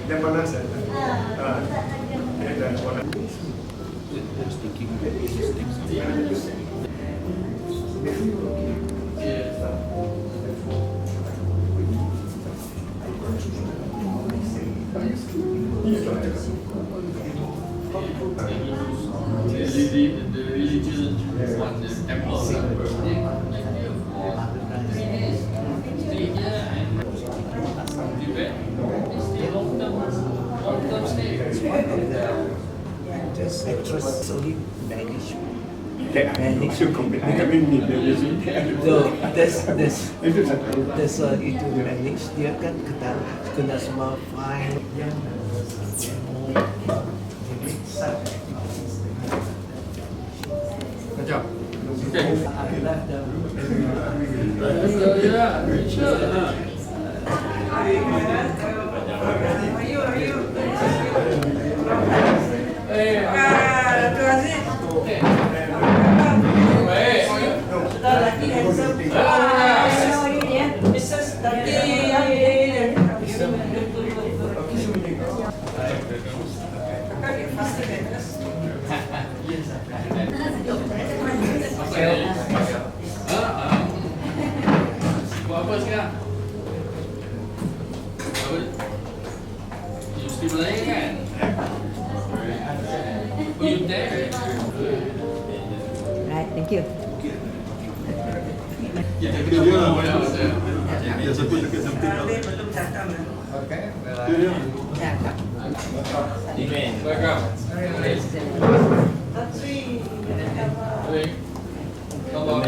Yang panas ya? Dan panas. The religion on the temple. Just actually manage. Itu manage dia kan kena semua file yang Macam. Okay. Buat apa sekarang? Apa? You still Malay kan? Oh, you there? Right, thank you. Kita boleh betul. Ya, sebut dekat samping. Okay. Ya. Welcome. Come on.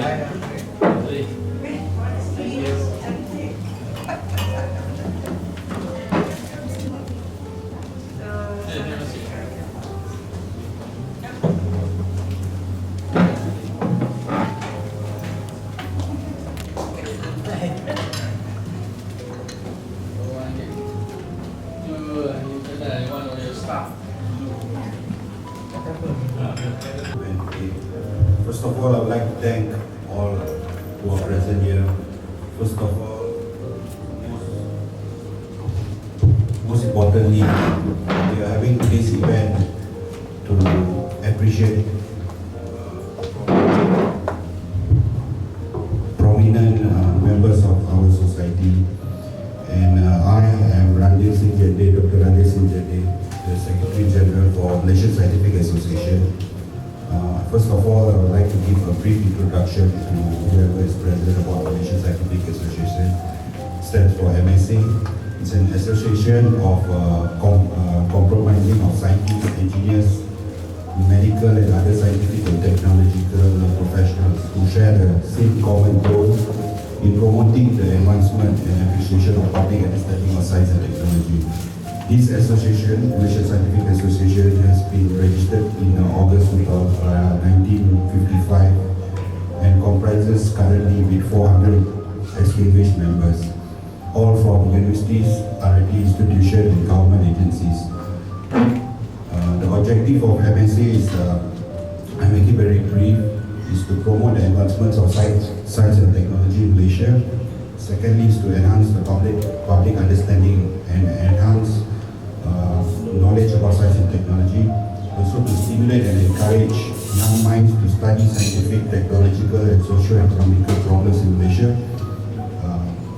First of all, I would like to thank all who are present here. First of all, most importantly, we are having this event to appreciate prominent members of our society. And I am Ranjit Singh Jende, Dr. Ranjit Singh Jende, the Secretary General for Malaysian Scientific Association. First of all, I would like to give a brief introduction to whoever is present about Malaysian Scientific Association. It stands for MSA. It's an association of compromising of scientists, engineers, medical and other scientific and technological professionals who share the same common goal in promoting the advancement and appreciation of public understanding of science and technology. This association, Malaysian Scientific Association, has been registered in August 1955 and comprises currently with 400 established members, all from universities, R&D institutions and government agencies. The objective of MSA is, I make it very brief, is to promote the advancements of science and technology in Malaysia. Secondly is to enhance the public understanding and enhance knowledge about science and technology. Also to stimulate and encourage young minds to study scientific, technological and socio-economical problems in Malaysia.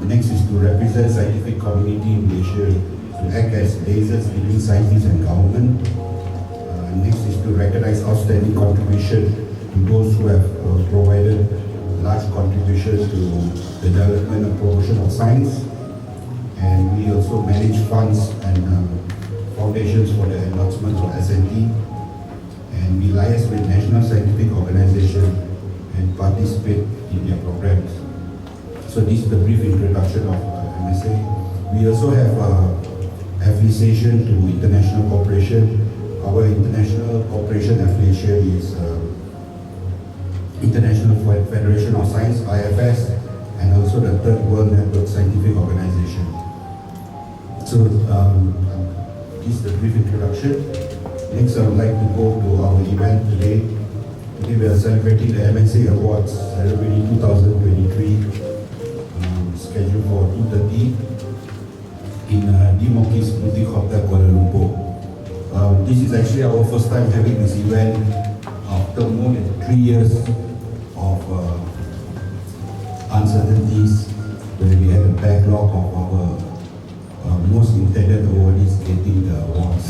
Next is to represent scientific community in Malaysia, to act as liaisons between scientists and government. Next is to recognize outstanding contribution to those who have provided large contributions to the development and promotion of science. And we also manage funds and foundations for the enhancement of SNT. And we liaise with national scientific organizations and participate in their programs. So this is the brief introduction of MSA. We also have affiliation to international cooperation. Our international cooperation affiliation is International Federation of Science, IFS, and also the Third World Network Scientific Organization. So this is the brief introduction. Next, I would like to go to our event today. Today we are celebrating the MSA Awards Ceremony 2023, scheduled for 2:30. in Dimokis Boutique Hotel, Kuala Lumpur. This is actually our first time having this event after more than 3 years of uncertainties, where we had a backlog of our most intended awardees getting the awards.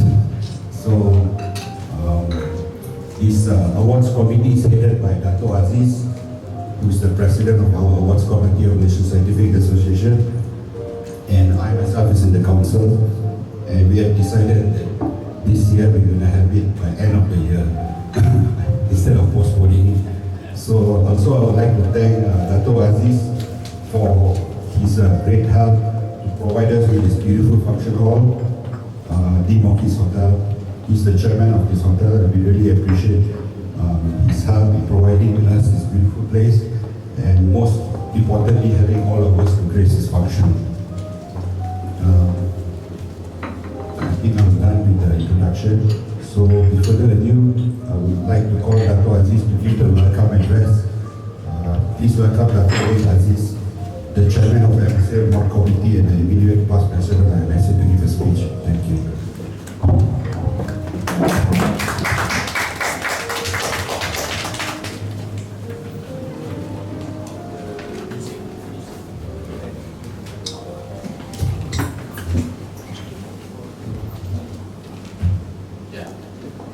So this awards committee is headed by Dato' Aziz, who is the president of our awards committee of Malaysian Scientific Association, and I myself is in the council, and we have decided that this year we're going to have it by end of the year instead of postponing. So also I would like to thank Dato' Aziz for his great help to provide us with this beautiful function hall, Dimokis Hotel. He's the chairman of this hotel, and we really appreciate his help in providing us this beautiful place, and most importantly having all of us to grace this function. I think I'm done with the introduction. So without further ado, I would like to call Dato' Aziz to give the welcome address. Please welcome Dato' Aziz, the chairman of the MSA Awards Committee and the immediate past president of MSA, to give a speech. Thank you.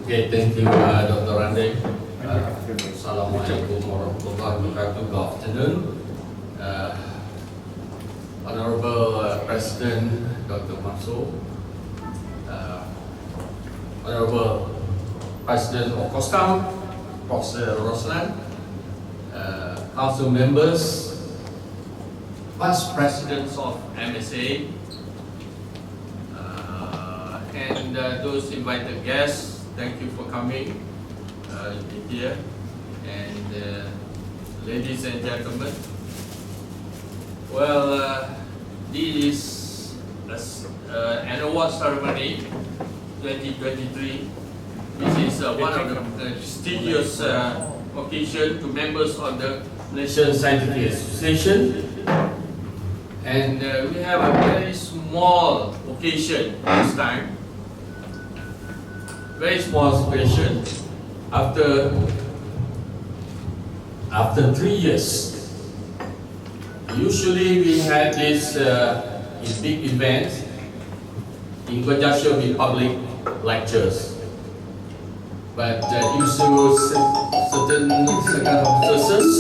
Okay, thank you, Dr. Rande. Assalamualaikum warahmatullahi wabarakatuh. Good afternoon. Honorable President Dr. Mansur, Honorable President of COSCAM, Professor Roslan, Council members, past presidents of MSA, and those invited guests. Thank you for coming here, and ladies and gentlemen. Well, this is an awards ceremony 2023. This is one of the prestigious occasion to members of the Malaysian Scientific Association, and we have a very small occasion this time. Very small situation. After 3 years, usually we had this big events in conjunction with public lectures, but due to certain circumstances,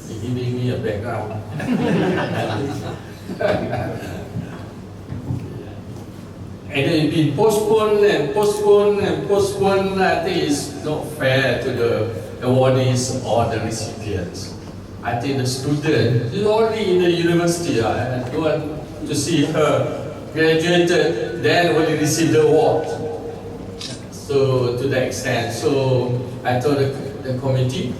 you're giving me a background. And it's been postponed and postponed and postponed. I think it's not fair to the awardees or the recipients. I think the student is already in the university. I don't want to see her graduated, then only receive the award. So to that extent, so I told the committee,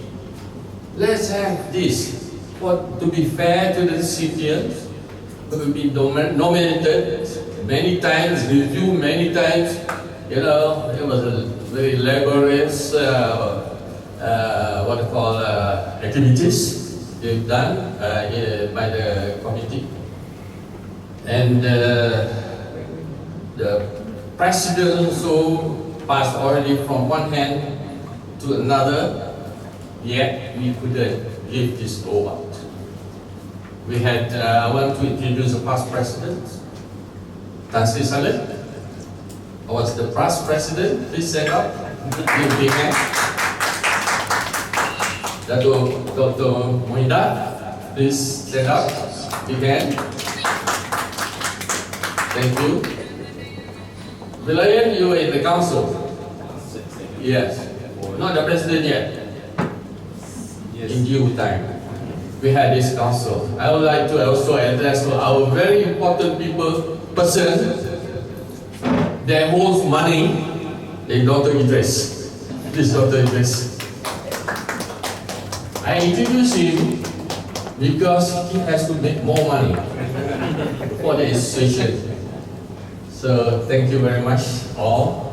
let's have this. To be fair to the recipients, to be nominated many times, reviewed many times. You know, it was a very laborious, activities they've done by the committee. And the president also passed already from one hand to another, yet we couldn't give this award. We had, I want to introduce the past president. Tan Sri Saleh was the past president. Please stand up. Give big hand. Dr. Moida, please stand up. Big hand. Thank you. Vilayan, you were in the council. Yes. Not the president yet. Yes. In due time. We had this council. I would like to also address our very important person that holds money, is Dr. Idris. This Dr. Idris. I introduce him because he has to make more money for the association. So thank you very much all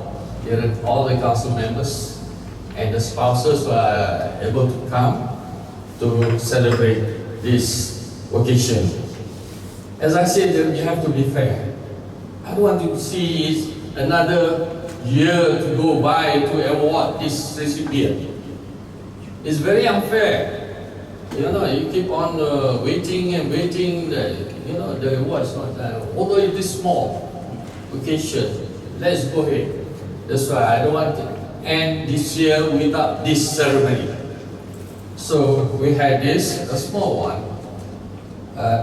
the council members and the spouses who are able to come to celebrate this occasion. as I said, we have to be fair. I don't want to see another year to go by to award this recipient. It's very unfair. You keep on waiting and waiting. The award's not done. Although it is small occasion, let's go ahead. That's why I don't want to end this year without this ceremony. So we had this, a small one.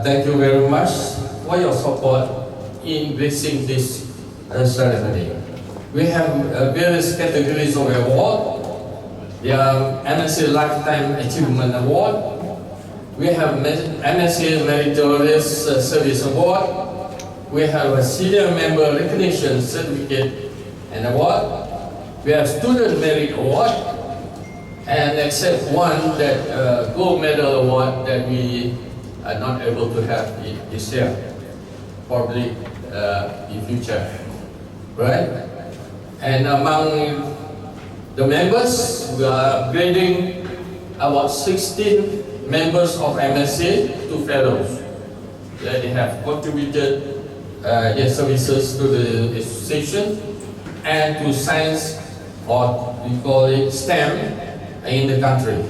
Thank you very much for your support in blessing this ceremony. We have various categories of award. There are MSA Lifetime Achievement Award. We have MSA Meritorious Service Award. We have a Senior Member Recognition Certificate and Award. We have Student Merit Award. And except one, that Gold Medal Award that we are not able to have this year, probably in future, right? And among the members, we are upgrading about 16 members of MSA to fellows. They have contributed their services to the association and to science, or we call it STEM, in the country.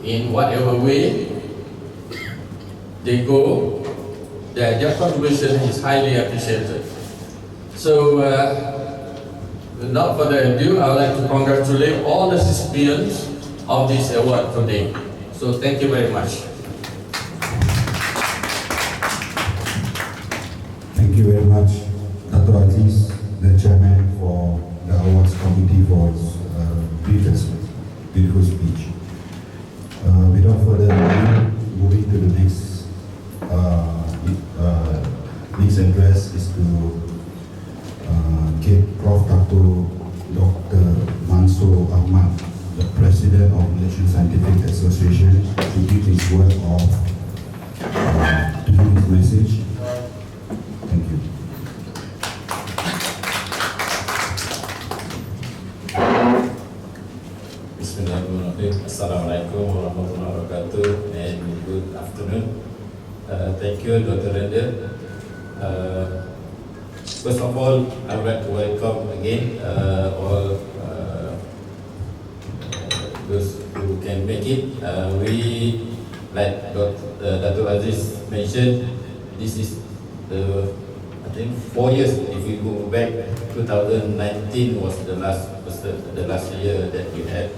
In whatever way they go, their contribution is highly appreciated. So, without further ado, I would like to congratulate all the recipients of this award today. So, thank you very much. Thank you very much, Dr. Aziz, the chairman for the awards committee, for his beautiful speech. Without further ado, moving to the next address is to give Prof. Dr. Mansur Ahmad, the President of Malaysian Scientific Association, to give his word of to give his message. Thank you. Bismillahirrahmanirrahim. Assalamualaikum warahmatullahi wabarakatuh, and good afternoon. Thank you, Dr. Randall. First of all, I would like to welcome again all those who can make it. We, like Dr. Aziz mentioned, this is the, I think, 4 years. If we go back, 2019 was the last year that we had,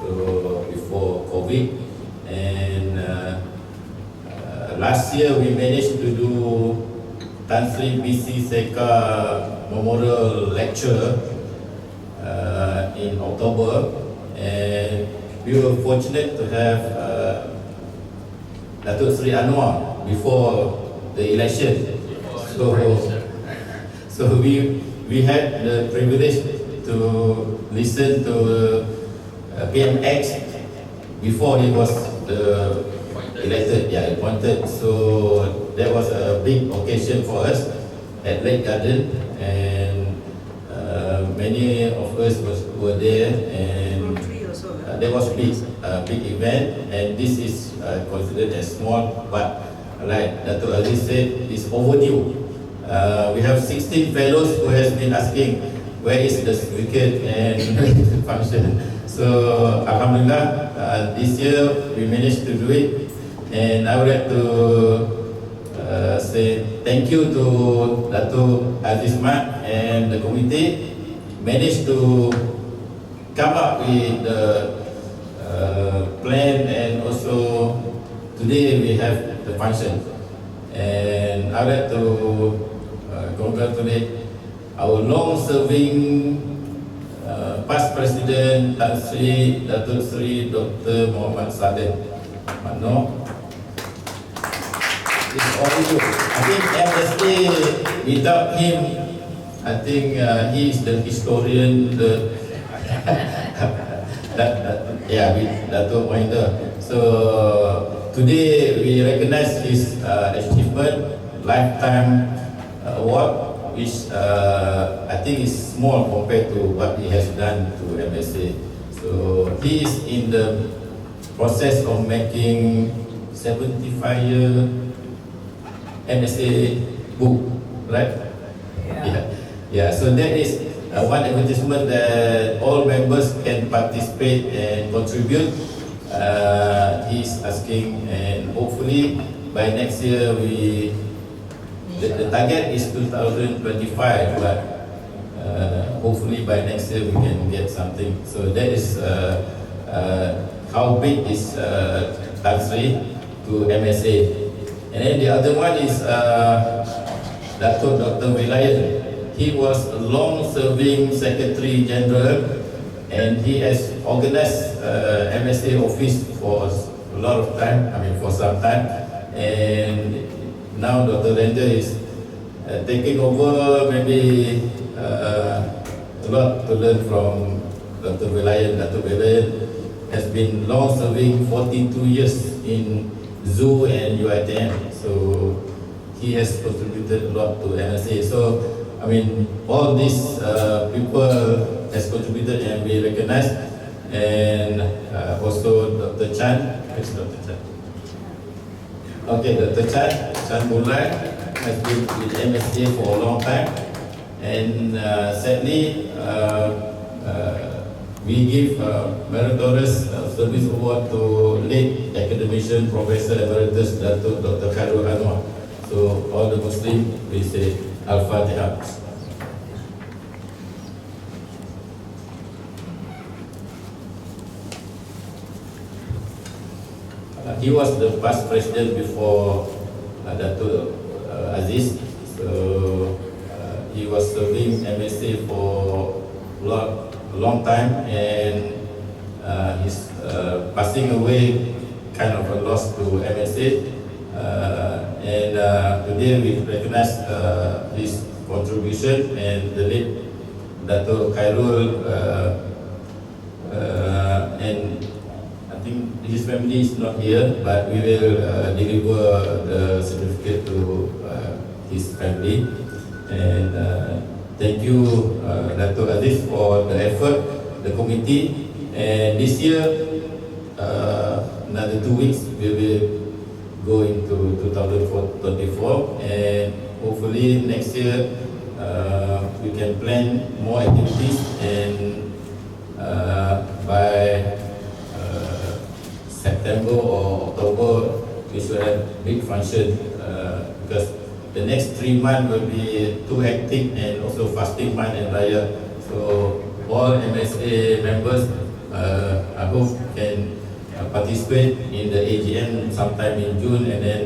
so before COVID. And last year we managed to do Tan Sri BC Seka Memorial Lecture in October, and we were fortunate to have Datuk Sri Anwar before the election. So we had the privilege to listen to PMX before he was appointed. So that was a big occasion for us at Lake Garden, and many of us were there, and that was a big event. And this is considered as small, but like Dato' Aziz said, it's overdue. We have 16 fellows who has been asking where is the certificate and function. So Alhamdulillah, this year we managed to do it, and I would like to say thank you to Dato' Aziz Mat and the committee managed to come up with the plan, and also today we have the function. And I would like to congratulate our long-serving past President Tan Sri Datuk Sri Dr. Muhammad Saleh Mano. It's all you. I think MSA, without him, I think he is the historian, with Datuk Mohinder. So today we recognize his achievement, lifetime award, which I think is small compared to what he has done to MSA. So he is in the process of making 75-year MSA book, right? Yeah. So that is one advertisement that all members can participate and contribute. He's asking, and hopefully by next year the target is 2025, but hopefully by next year we can get something. So that is how big is Tansri to MSA. And then the other one is Dr. Wilayan. He was a long-serving Secretary General, and he has organized MSA office for a lot of time, for some time. And now Dr. Render is taking over, maybe a lot to learn from Dr. Wilayan. Dr. Wilayan has been long-serving, 42 years in Zoo and UiTM, so he has contributed a lot to MSA. So, all these people has contributed and we recognize, and also Dr. Chan. Where's Dr. Chan? Okay, Dr. Chan Bulai has been with MSA for a long time, and sadly, we give Meritorious Service Award to late academician, Professor Emeritus Dr. Khairul Anwar. So all the Muslims, we say Al-Fatiha. He was the past president before Dato' Aziz. So he was serving MSA for a long time, and he's passing away, kind of a loss to MSA. And today we recognize his contribution, and the late Dato' Khairul, and I think his family is not here, but we will deliver the certificate to his family. And thank you, Dato' Aziz, for the effort, the committee. And this year, another 2 weeks, we will go into 2024, and hopefully next year we can plan more activities, and by September or October we should have big function, because the next 3 months will be too hectic, and also fasting month and Raya. So all MSA members, I hope can participate in the AGM sometime in June, and then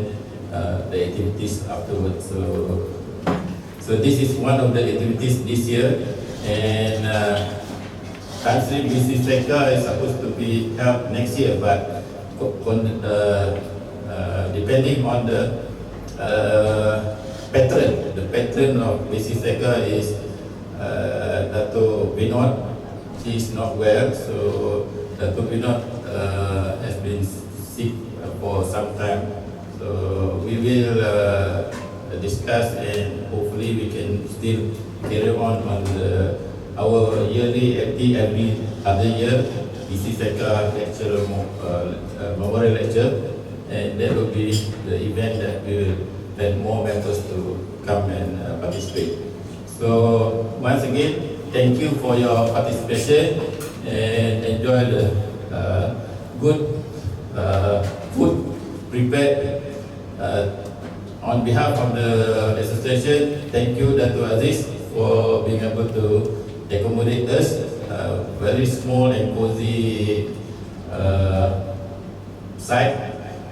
the activities afterwards. So this is one of the activities this year, and Country Business Tracker is supposed to be held next year, but depending on the pattern of Business Tracker is Dato' Binod. He is not well, so Dato' Binod has been sick for some time. So we will discuss, and hopefully we can still carry on our yearly FT every other year, BC Seka lecture, memorial lecture, and that will be the event that we will let more members to come and participate. So once again, thank you for your participation, and enjoy the good food prepared. On behalf of the association, thank you, Dato' Aziz, for being able to accommodate us. Very small and cozy site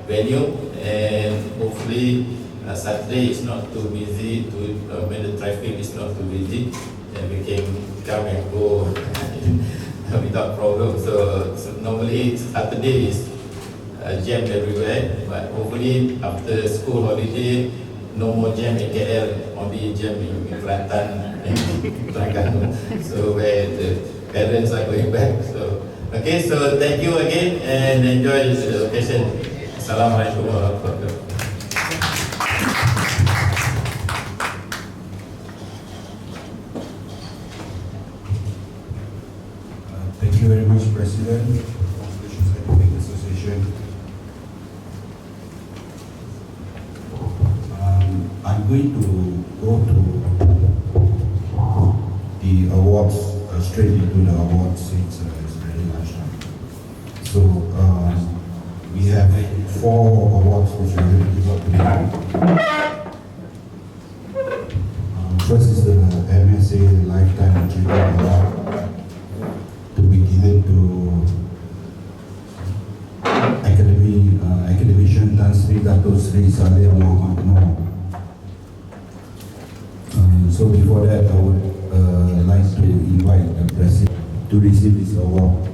venue, and hopefully Saturday is not too busy, when the traffic is not too busy, and we can come and go without problem. So normally Saturday is jam everywhere, but hopefully after school holiday, no more jam in KL, only jam in Kelantan and Terengganu. So where the parents are going back. So okay, so thank you again, and enjoy this occasion. Assalamualaikum warahmatullahi wabarakatuh. Thank you very much, President of the Scientific Association. go to the awards, straight into the awards since it's very lunchtime. So we have 4 awards which we will give out today. First is the MSA Lifetime Achievement Award to be given to Academician Tan Sri Dato Sri Saleh Muhammad Noor. So before that, I would like to invite the President to receive this award.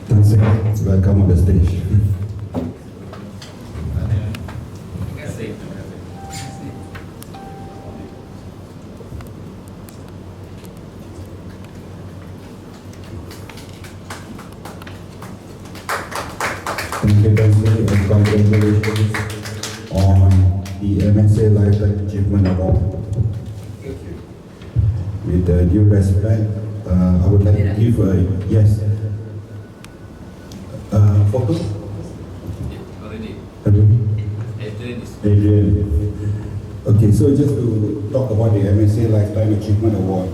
Tan Sri, welcome on the stage. Thank you, Tan Sri, and congratulations on the MSA Lifetime Achievement Award. Thank you. With due respect, I would like to give a yes. Photo? Already. Adrian. Adrian. Okay, so just to talk about the MSA Lifetime Achievement Award,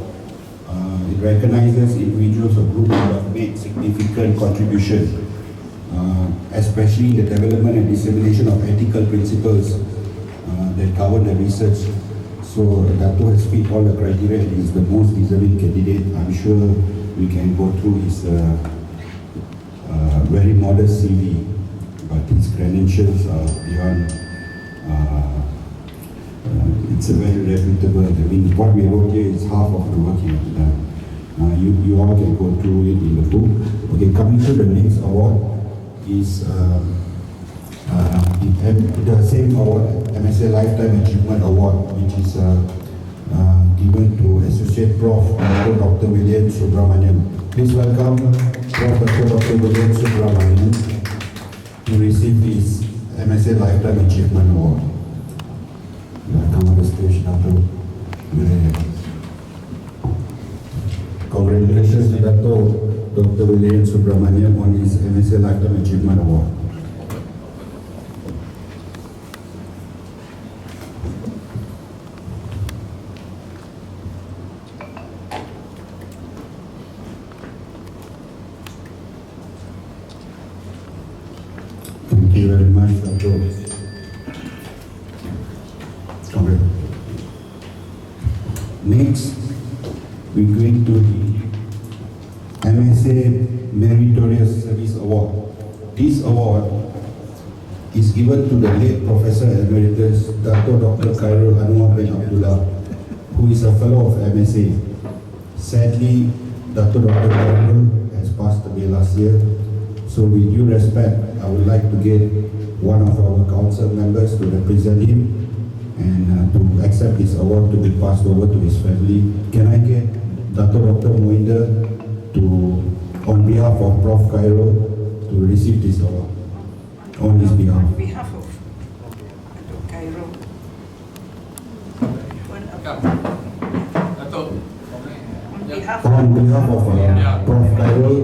it recognizes individuals or groups who have made significant contribution, especially in the development and dissemination of ethical principles that govern the research. So Dato has fit all the criteria and is the most deserving candidate. I'm sure we can go through his very modest CV, but his credentials are beyond. It's a very reputable. I mean, what we wrote here is half of the work he has done. You all can go through it in the book. Okay, coming to the next award is the same award, MSA Lifetime Achievement Award, which is given to Associate Prof. Dr. William Subramaniam. Please welcome Prof. Dr. William Subramaniam to receive his MSA Lifetime Achievement Award. Welcome on the stage, Dr. William. Congratulations to Dr. William Subramaniam on his MSA Lifetime Achievement Award. Thank you very much, Dr. Next, we're going to the MSA Meritorious Service Award. This award is given to the late Professor Emeritus Dr. Khairul Anwar bin Abdullah, who is a fellow of MSA. Sadly, Dr. Khairul has passed away last year, so with due respect, I would like to get one of our council members to represent him and to accept this award to be passed over to his family. Can I get Dr. Mohinder to, on behalf of Prof. Khairul, to receive this award on his behalf? On behalf of Dr. Khairul. On behalf of Prof. Khairul,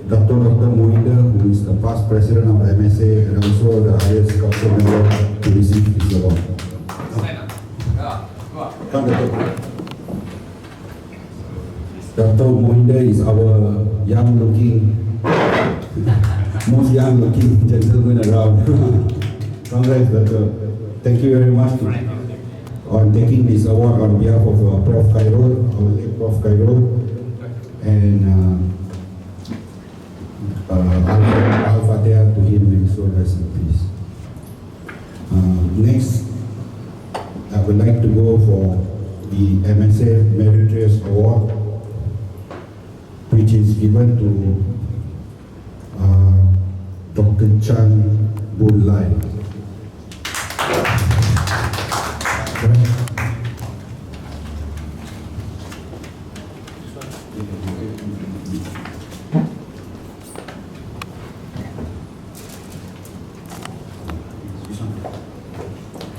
Dr. Mohinder, who is the past president of MSA and also the highest council member, to receive this award. Come, Dr. Mohinder is our young-looking, most young-looking gentleman around. Congrats, Doctor. Thank you very much on taking this award on behalf of Prof. Khairul, our late Prof. Khairul, and Al-Fatiha to him and so rest in peace. Next, I would like to go for the MSA Meritorious Award, which is given to Dr. Chan Boon Lai.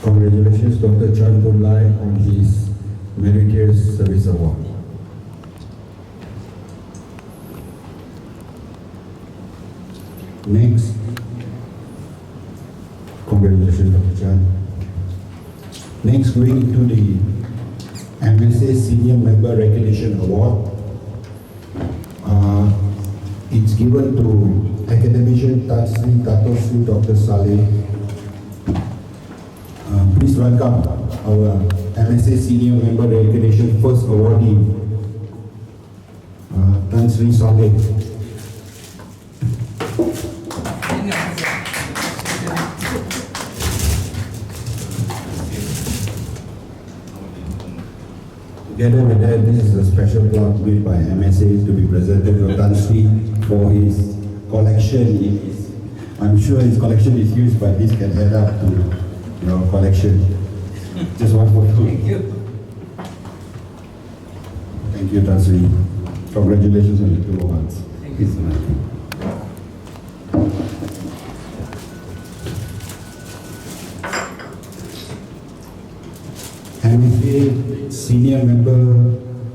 Congratulations, Dr. Chan Boon Lai, on his Meritorious Service Award. Next, congratulations, Dr. Chan. Next, going into the MSA Senior Member Recognition Award. It's given to Academician Tan Sri Dato Sri Dr. Saleh. Please welcome our MSA Senior Member Recognition First Awardee, Tan Sri Saleh. Together with that, this is a special plaque made by MSA to be presented to Tan Sri for his collection. I'm sure his collection is huge, but this can add up to your collection. Just one photo. Thank you. Thank you, Tan Sri. Congratulations on the 2 awards. Thank you so much. MSA Senior Member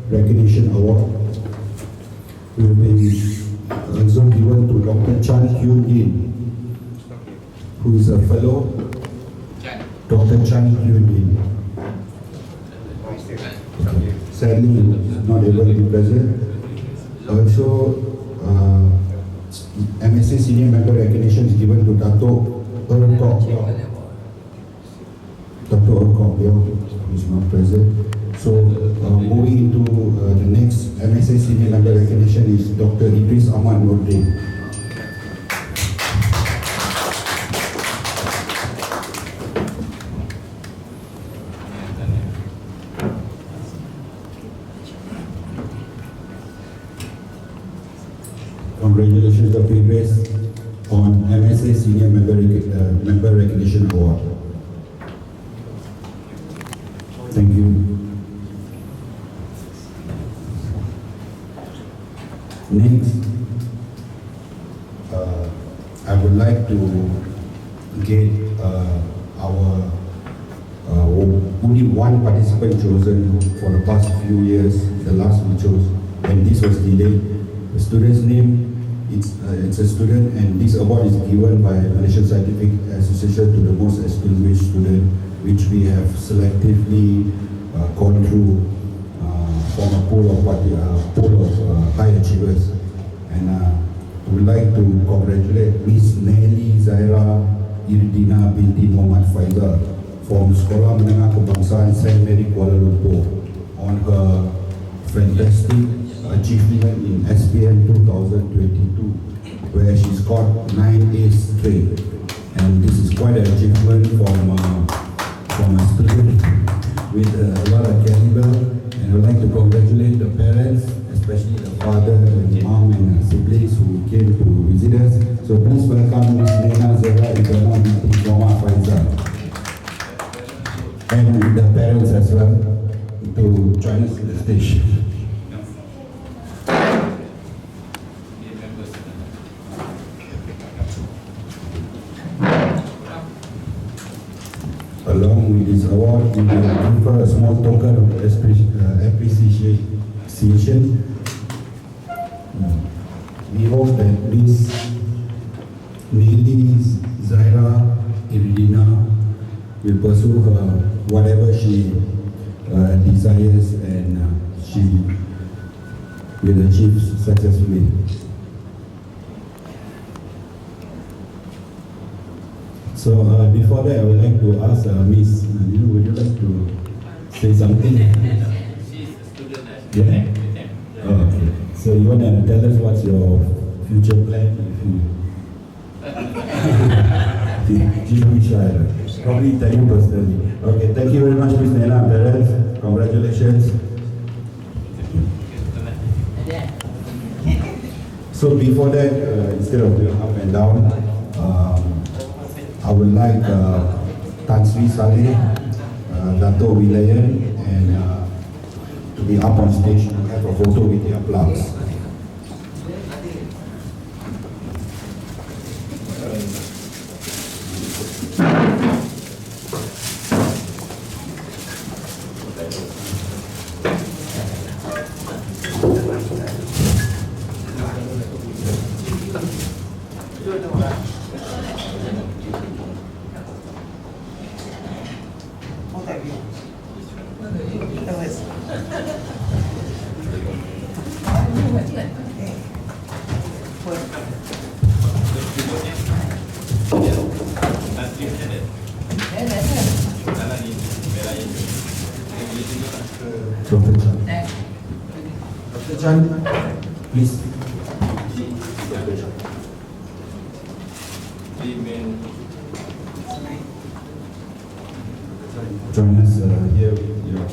Recognition Award will be also given to Dr. Chan Hyun In, who is a fellow. Dr. Chan Hyun In. Sadly, not able to be present. Also, MSA Senior Member Recognition is given to Dato' Kok Leong. Dr. Kok Leong is not present. So, moving into the next MSA Senior Member Recognition is Dr. Idris Ahmad Nordin. Congratulations, Dr. Idris, on MSA Senior Member Recognition Award. Thank you. Next, I would like to get our only one participant chosen for the past few years. The last we chose, and this was delayed. The student's name, it's a student, and this award is given by Malaysian Scientific Association to the most distinguished student, which we have selectively gone through from a pool of high achievers. And I would like to congratulate Miss Nelly Zaira Irdina binti Muhammad Faizal from Sekolah Menengah Kebangsaan Saint Mary Kuala Lumpur on her fantastic achievement in SPM 2022, where she scored 9 A's straight. And this is quite an achievement from a student with a lot of caliber. And I would like to congratulate the parents, especially the father, the mom, and siblings who came to visit us. So please welcome Ms. Nena Zara Ibrahim binti Muhammad Faizal, and the parents as well, to join us to the stage. Along with this award, we will give her a small token of appreciation. We hope that Ms. Nelly Zaira Irdina will pursue her whatever she desires, and she will achieve successfully. So before that, I would like to ask Miss, would you like to say something? She's a student. Yeah. Oh, okay. So you want to tell us what's your future plan? She's very shy. Probably tell you personally. Okay. Thank you very much, Miss Nena. Parents, congratulations. So before that, instead of doing up and down, I would like Tan Sri Saleh, Dato' Wilayan, and to be up on stage to have a photo with their plaques. have you. That was. Okay. Well, Dr. Chan. Dr. Chan, please. Join us here with your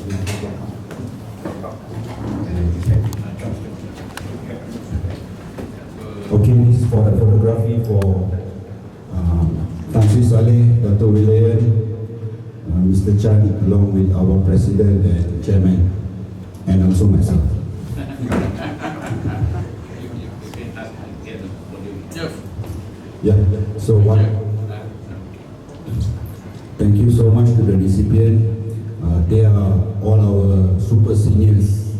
Okay, this is for the photography for Tan Sri Saleh, Dr. Wilayan, Mr. Chan, along with our President and Chairman, and also myself. Yeah, so one. Thank you so much to the recipient. They are all our super seniors,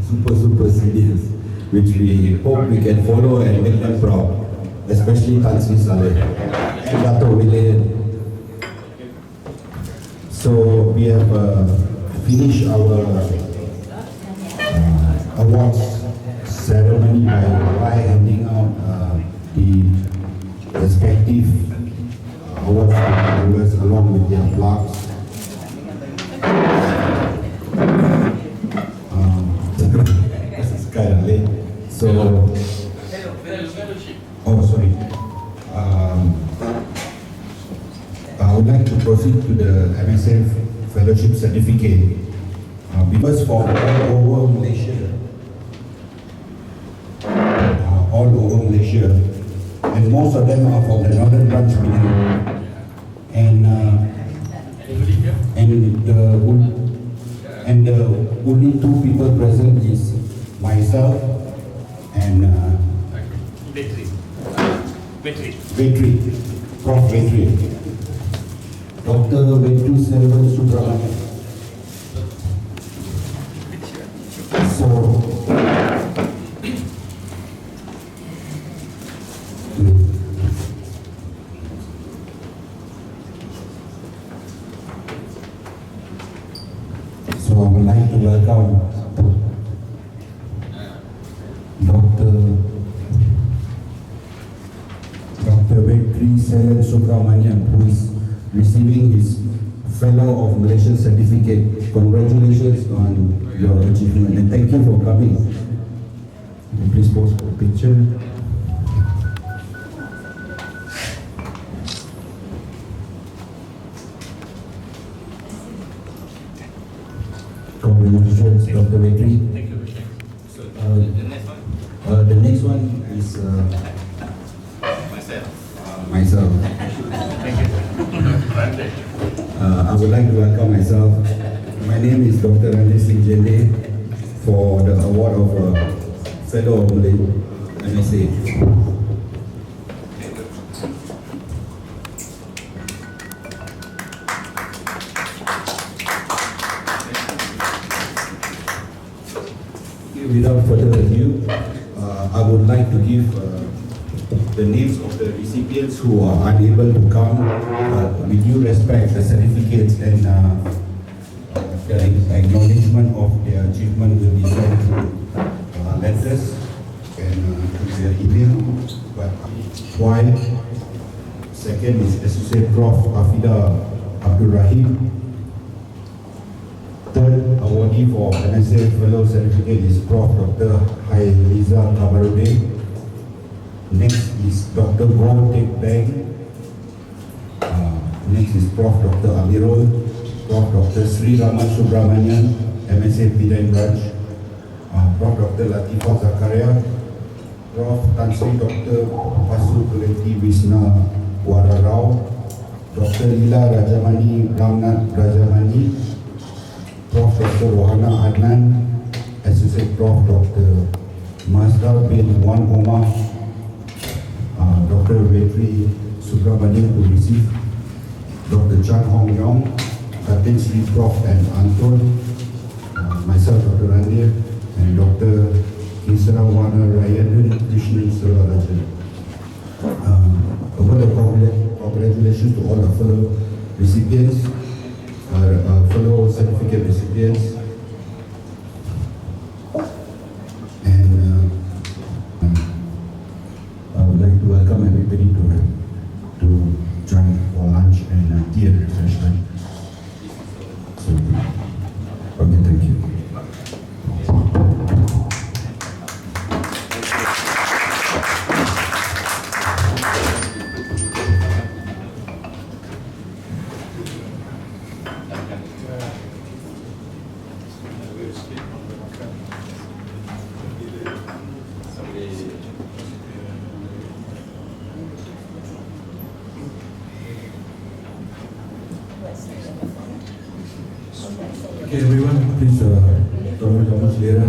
super seniors, which we hope we can follow and make them proud, especially Tan Sri Saleh and Dr. Wilayan. So we have finished our awards ceremony by handing out the respective awards holders along with their plaques. This is kind of late. So, oh sorry. I would like to proceed to the MSA Fellowship Certificate because for all over Malaysia, and most of them are from the northern branch region, and the only two people present is myself and Prof. Vetri. Dr. Vetri Selvan Subramanian. So I would like to welcome Dr. Vetri Selvan Subramanian, who is receiving his Fellow of Malaysia certificate. Congratulations on your achievement and thank you for coming. Please pose for a picture. Congratulations, Dr. Vetri. Thank you. The next one is myself. I would like to welcome myself. My name is Dr. Ranjit Singh Jende for the award of Fellow of MSA. Without further ado, I would like to give the names of the recipients who are unable to come. With due respect, the certificates and the acknowledgement of their achievement will be sent through letters and to their email. But why? Second is Associate Prof. Afida Abdul Rahim. Third awardee for MSA Fellow Certificate is Prof. Dr. Hailiza Kabarudin. Next is Dr. Goh Tek Beng. Next is Prof. Dr. Amirul, Prof. Dr. Sri Raman Subramanian, MSA Penang Branch, Prof. Dr. Latifah Zakaria, Prof. Tan Sri Dr. Pasu Kuleti Wisna Wararao, Dr. Lila Rajamani Ramnath Rajamani, Prof. Dr. Rohana Adnan, Associate Prof. Dr. Masdar bin Wan Omar, Dr. Vetri Subramanian, who received Dr. Chan Hong Yong, Captain Sri Prof. and Anton, myself, Dr. Randir, and Dr. Kisarawana Rayan Krishnan Surarajan. Congratulations to all the fellow recipients. certificate recipients, and I would like to welcome everybody to join for lunch and tea and refreshment. So, okay, thank you. Okay, everyone, please, tolong selera.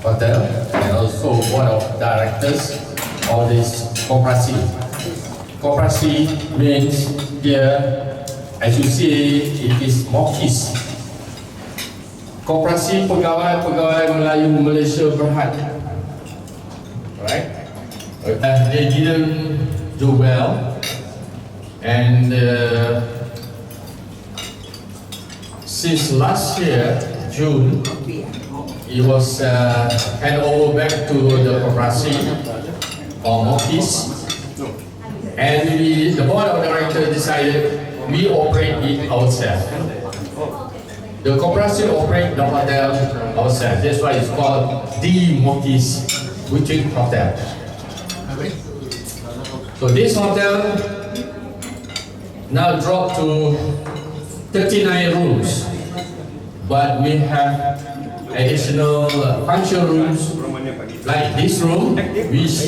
hotel and also board of directors of this koperasi. Koperasi means here, as you see, it is MOKIS. Koperasi Pegawai Melayu Malaysia Berhad. Right? They didn't do well, and since last year, June, it was handed over back to the koperasi or MOKIS, and the board of directors decided we operate it ourselves. The koperasi operate the hotel ourselves. That's why it's called the MOKIS Boutique Hotel. So this hotel now dropped to 39 rooms, but we have additional function rooms like this room, which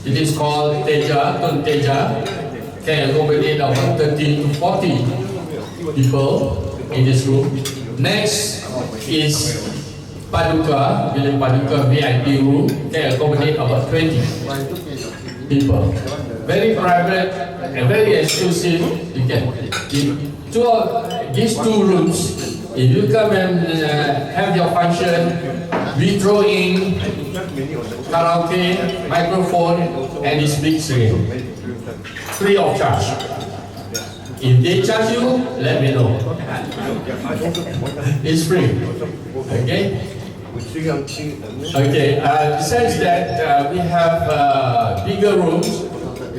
it is called Teja, Tun Teja, can accommodate about 30 to 40 people in this room. Next is Paduka, Bilik Paduka VIP room, can accommodate about 20 people. Very private and very exclusive. You can, these two rooms, if you come and have your function, we throw in karaoke, microphone, and this big screen, free of charge. If they charge you, let me know. It's free. Okay? Okay, besides that, we have bigger rooms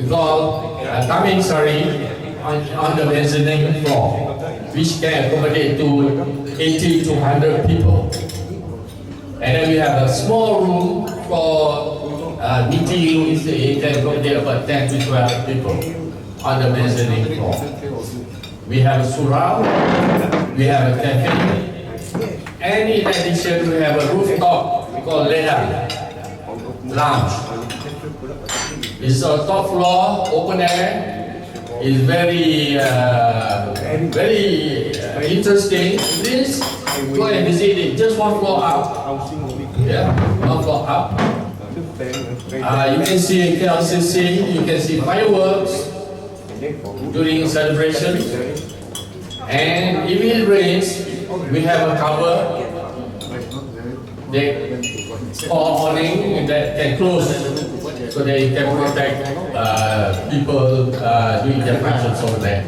called Taming Sari on the mezzanine floor, which can accommodate to 80 to 100 people. And then we have a small room for meetings. It can accommodate about 10 to 12 people on the mezzanine floor. We have a surau, we have a cafe, and in addition we have a rooftop called Ledang Lounge. It's a top floor, open air. It's very interesting. Please go and visit it. Just one floor up. Yeah, one floor up. You can see KLCC, you can see fireworks during celebration. And if it rains, we have a cover or awning that can close so they can protect people doing their functions over there.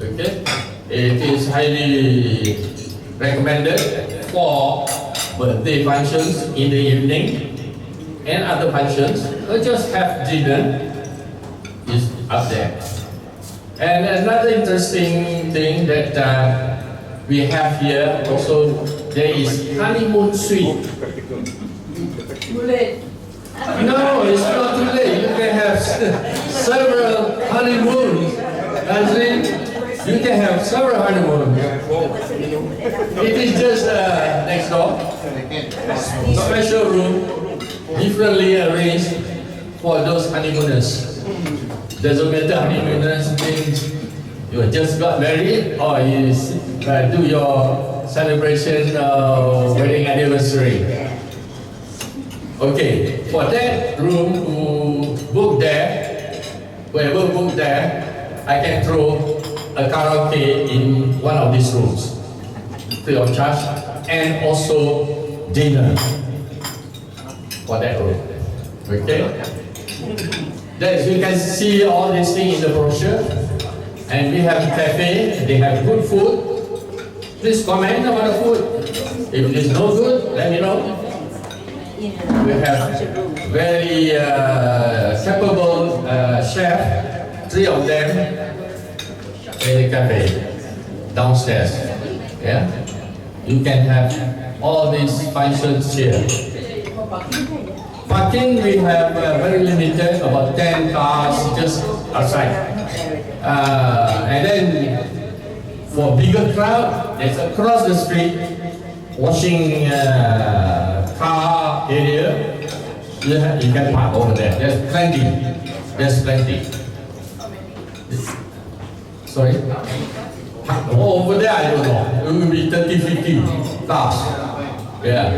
Okay? It is highly recommended for birthday functions in the evening and other functions. Or just have dinner is up there. And another interesting thing that we have here also, there is honeymoon suite. Too late. No, it's not too late. You can have several honeymoons. You can have several honeymoons. It is just next door. Special room, differently arranged for those honeymooners. Doesn't matter honeymooners means you just got married or you do your celebration wedding anniversary. Okay, for that room who book there, whoever book there, I can throw a karaoke in one of these rooms, free of charge, and also dinner for that room. Okay? That you can see all these things in the brochure. And we have a cafe, they have good food. Please comment about the food. If it is no good, let me know. We have very capable chef, 3 of them in the cafe downstairs. Yeah, you can have all these functions here. Parking we have very limited, about 10 cars just outside. And then for bigger crowd, it's across the street, washing car area. You can park over there. There's plenty. There's plenty. Sorry? Over there, I don't know. It will be 30, 50 cars. Yeah.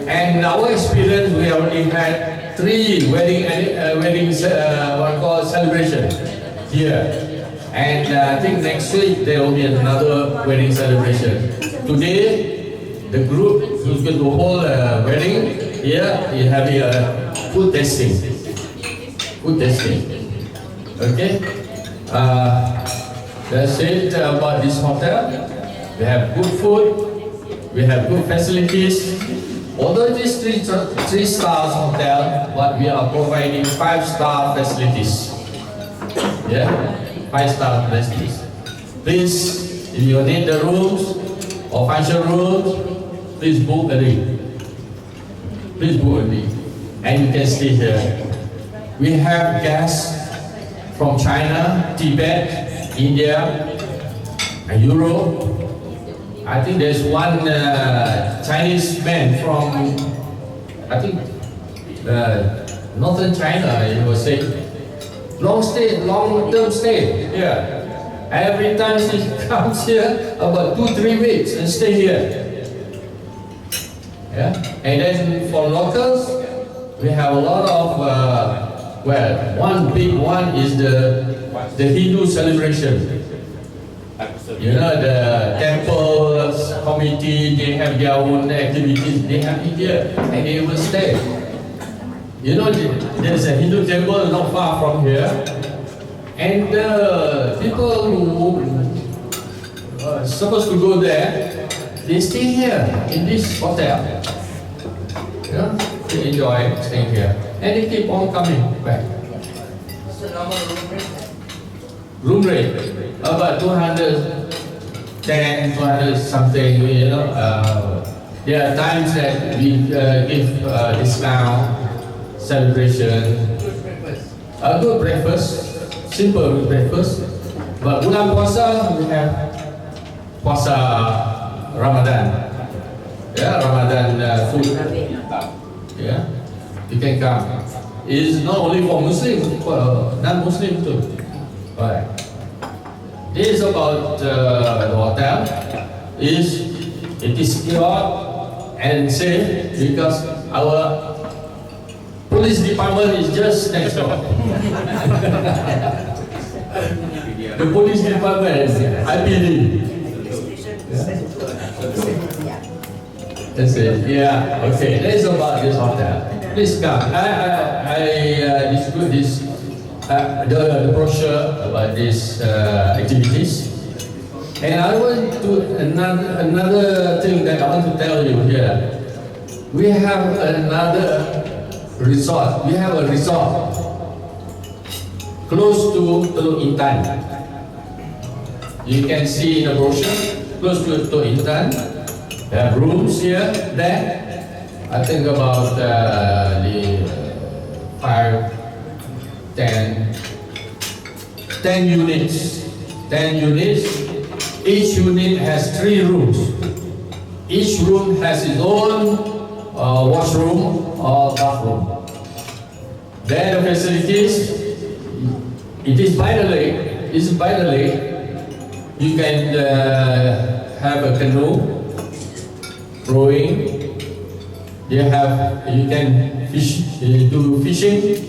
And our experience, we already had 3 weddings, what called celebration here. And I think next week there will be another wedding celebration. Today, the group who's going to hold a wedding here is having a food tasting. Food tasting. Okay? That's it about this hotel. We have good food, we have good facilities. Although it is 3 stars hotel, but we are providing 5-star facilities. Yeah, 5-star facilities. Please, if you need the rooms or function rooms, please book early. Please book early, and you can stay here. We have guests from China, Tibet, India, and Europe. I think there's one Chinese man from, I think, northern China, he was saying, long-term stay here. Every time he comes here, about 2-3 weeks and stay here. Yeah? And then for locals, we have a lot of, one big one is the Hindu celebration. You know, the temple committee, they have their own activities, they have it here, and they will stay. You know, there's a Hindu temple not far from here, and people who are supposed to go there, they stay here in this hotel. You know, they enjoy staying here, and they keep on coming back. What's the normal room rate? Room rate about 210, 200 something. You know, there are times that we give discount, celebration, a good breakfast, simple breakfast. But bulan puasa we have puasa Ramadan. Yeah, Ramadan food. Yeah, you can come. It is not only for Muslims, for non-Muslim too. Right. This is about the hotel. It is secure and safe because our police department is just next door. The police department, IPD. That's it. Yeah. Okay. That's about this hotel. Please come. I distribute this. The brochure about these activities, and I want to another thing that I want to tell you here. We have another resort. We have a resort close to Teluk Intan. You can see in the brochure close to Teluk Intan. There are rooms here, there. I think about the 10 units. 10 units. Each unit has 3 rooms. Each room has its own washroom or bathroom. Then the facilities, it is by the lake. It's by the lake. You can have a canoe, rowing. You can fish, do fishing.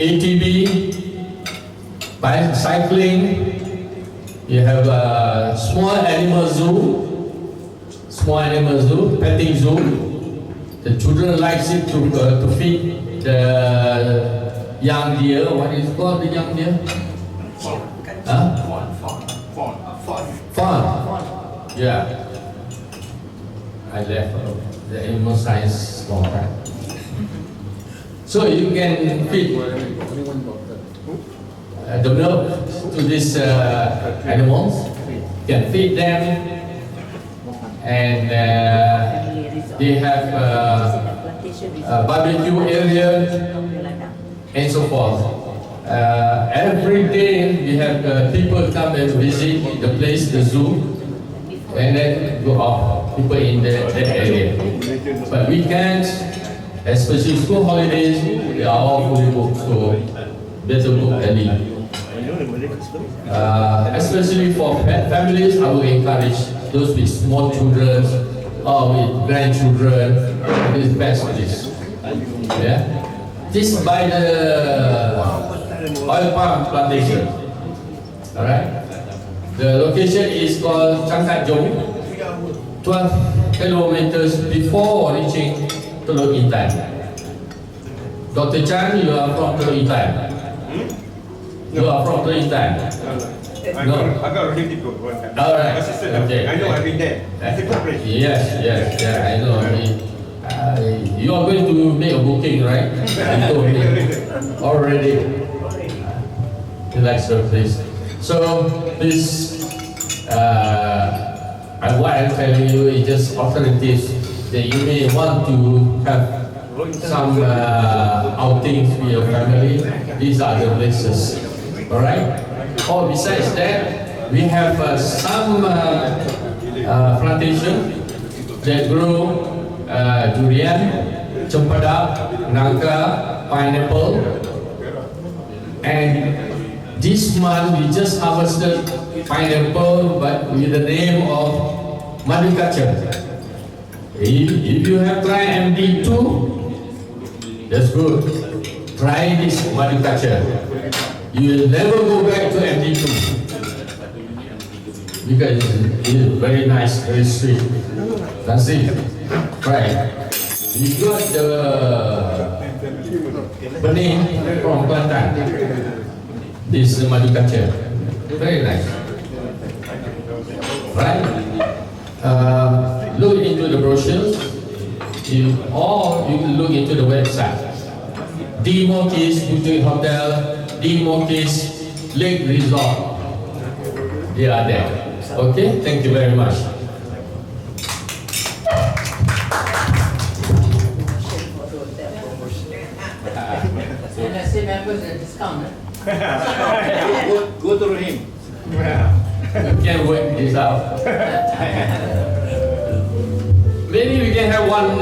ATV, bicycling, you have a small animal zoo, petting zoo. The children like it to feed the young deer. What is it called, the young deer? Fawn. Yeah. I left the animal science long time. So you can feed the milk to these animals. You can feed them, and they have a barbecue area and so forth. Every day we have people come and visit the place, the zoo, and then go off. People in that area. But weekends, especially school holidays, they are all fully booked, so better book early. Especially for families, I will encourage those with small children or with grandchildren, it is best for this. Yeah. This is by the oil palm plantation. Alright. The location is called Changkajong, 12 kilometers before reaching Teluk Intan. Dr. Chan, you are from Teluk Intan. You are from Teluk Intan. No. I got really good one. All right. Okay. I know I've been there. It's a good place. Yes, I know. You are going to make a booking, right? You told me already. You like the place. So this, what I'm telling you is just alternatives that you may want to have some outings with your family. These are the places. All right. Oh, besides that, we have some plantation that grow durian, cempedak, nangka, pineapple, and this month we just harvested pineapple, but with the name of madu culture. If you have tried MD2, that's good. Try this madu culture. You will never go back to MD2 because it is very nice, very sweet. That's it. Try. You got the bening from Kelantan. This is madu culture. Very nice. Right? Look into the brochures, or you can look into the website. Dimokis Boutique Hotel, Dimokis Lake Resort. They are there. Okay, thank you very much. MSA members a discount. Go through him. You can work this out. Maybe we can have one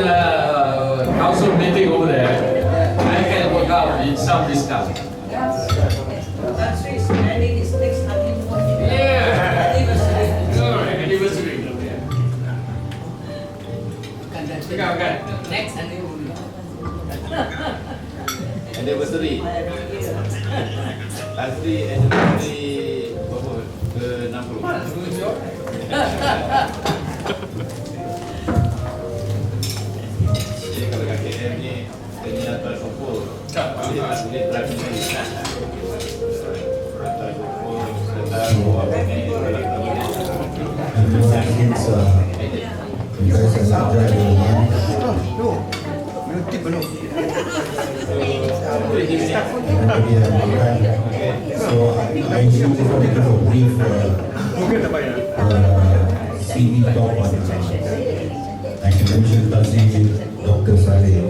council meeting over there. I can work out with some discount. That's why he's planning his next 140. Yeah. Anniversary. Alright, anniversary. Congratulations. Next honeymoon. Anniversary. Asli anniversary berapa? Ke-60. Jadi kalau KKM ni kena atas sopor. Boleh drive sendiri. Atas sopor, setelah bawa ni. You guys are not driving along. Everybody have makan. So I just want to give a brief CV talk on I can mention Dr. Saleh.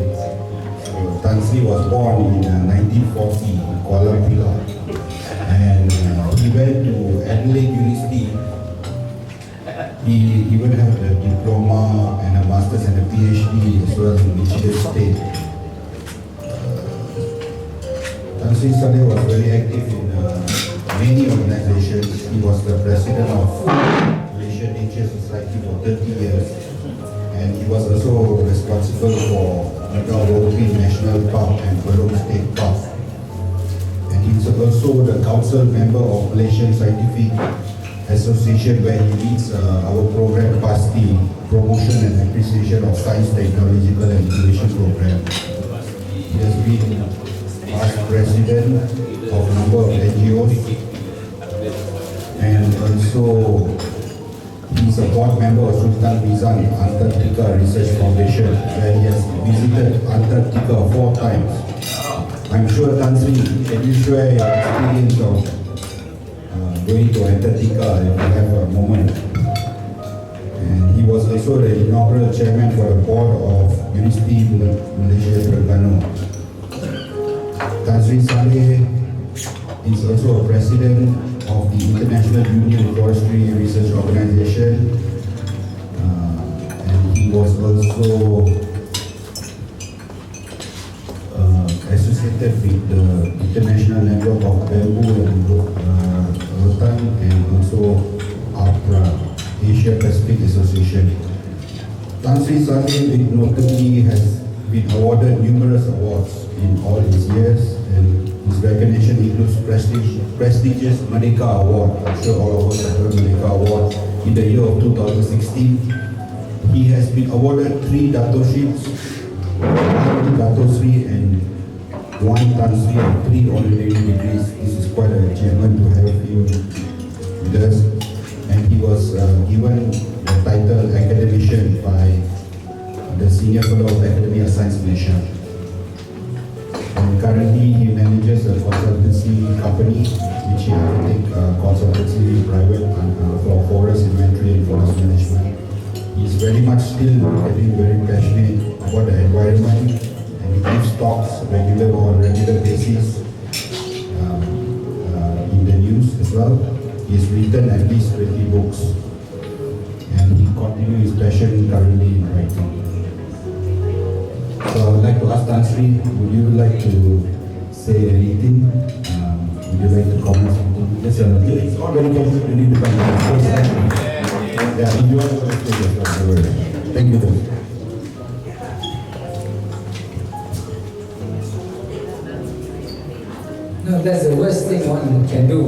Tan Sri was born in 1940 in Kuala Lumpur, and he went to Adelaide University. He even had a diploma and a master's and a PhD as well in Michigan State. Tan Sri Saleh was very active in many organizations. He was the president of Malaysian Nature Society for 30 years, and he was also responsible for Medal-Rolepin National Park and Belum State Park. And he is also the council member of Malaysian Scientific Association, where he leads our program PASTI, Promotion and Appreciation of Science, Technological and Innovation Program. He has been past president of a number of NGOs, and also he is a board member of Sultan Rizal Antarctica Research Foundation, where he has visited Antarctica 4 times. I'm sure Tan Sri, can you share your experience of going to Antarctica if you have a moment? And he was also the inaugural chairman for the board of University Malaysia Terengganu. Tan Sri Saleh is also a president of the International Union Forestry Research Organization, and he was also associated with the International Network of Bamboo and Rotan, and also APRA, Asia Pacific Association. Tan Sri Saleh notably has been awarded numerous awards in all his years, and his recognition includes prestigious Merdeka Award. I'm sure all of us have heard Merdeka Award in the year of 2016. He has been awarded 3 Datoships, 1 Dato Sri and 1 Tan Sri, and 3 honorary degrees. This is quite an achievement to have him with us. And he was given the title academician by the Senior Fellow of the Academy of Science Malaysia. And currently he manages a consultancy company, which he undertakes consultancy private for forest inventory and forest management. He's very much still getting very passionate about the environment, and he gives talks on regular basis in the news as well. He's written at least 20 books, and he continues his passion currently in writing. So I would like to ask Tan Sri, would you like to say anything? Would you like to comment something? Yes, it's all very casual, you need to come to yeah, if you want to go to the stage, thank you. No, that's the worst thing one can do.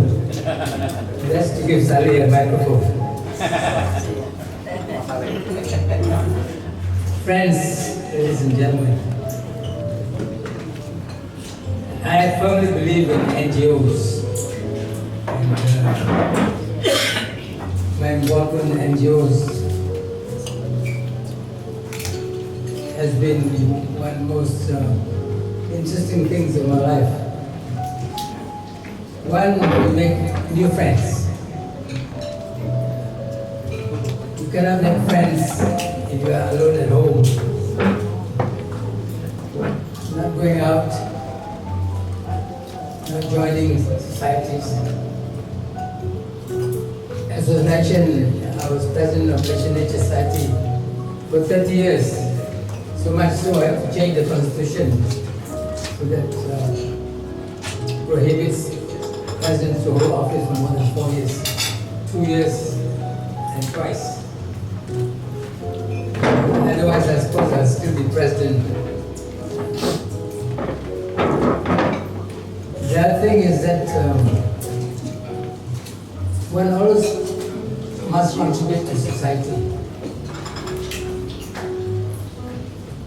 That's to give Saleh a microphone. Friends, ladies and gentlemen, I firmly believe in NGOs. And, my involvement in NGOs has been one of the most interesting things in my life. One, you make new friends. You cannot make friends if you are alone at home, not going out, not joining societies. As was mentioned, I was president of Malaysian Nature Society for 30 years. So much so I have to change the constitution so that prohibits presidents to hold office for more than 4 years, 2 years and twice. Otherwise, I suppose I'll still be president. The other thing is that one always must contribute to society.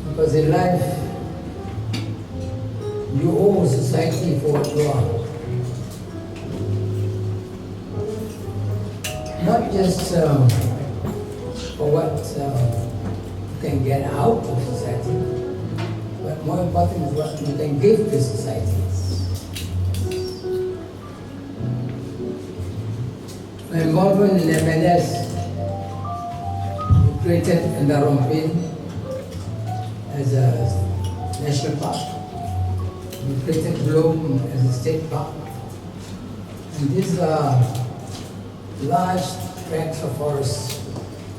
Because in life, you owe society for what you are. Not just for what you can get out of society, but more important is what you can give to society. My involvement in MNS, we created Endarompin as a national park. We created Bloom as a state park. And these are large tracts of forests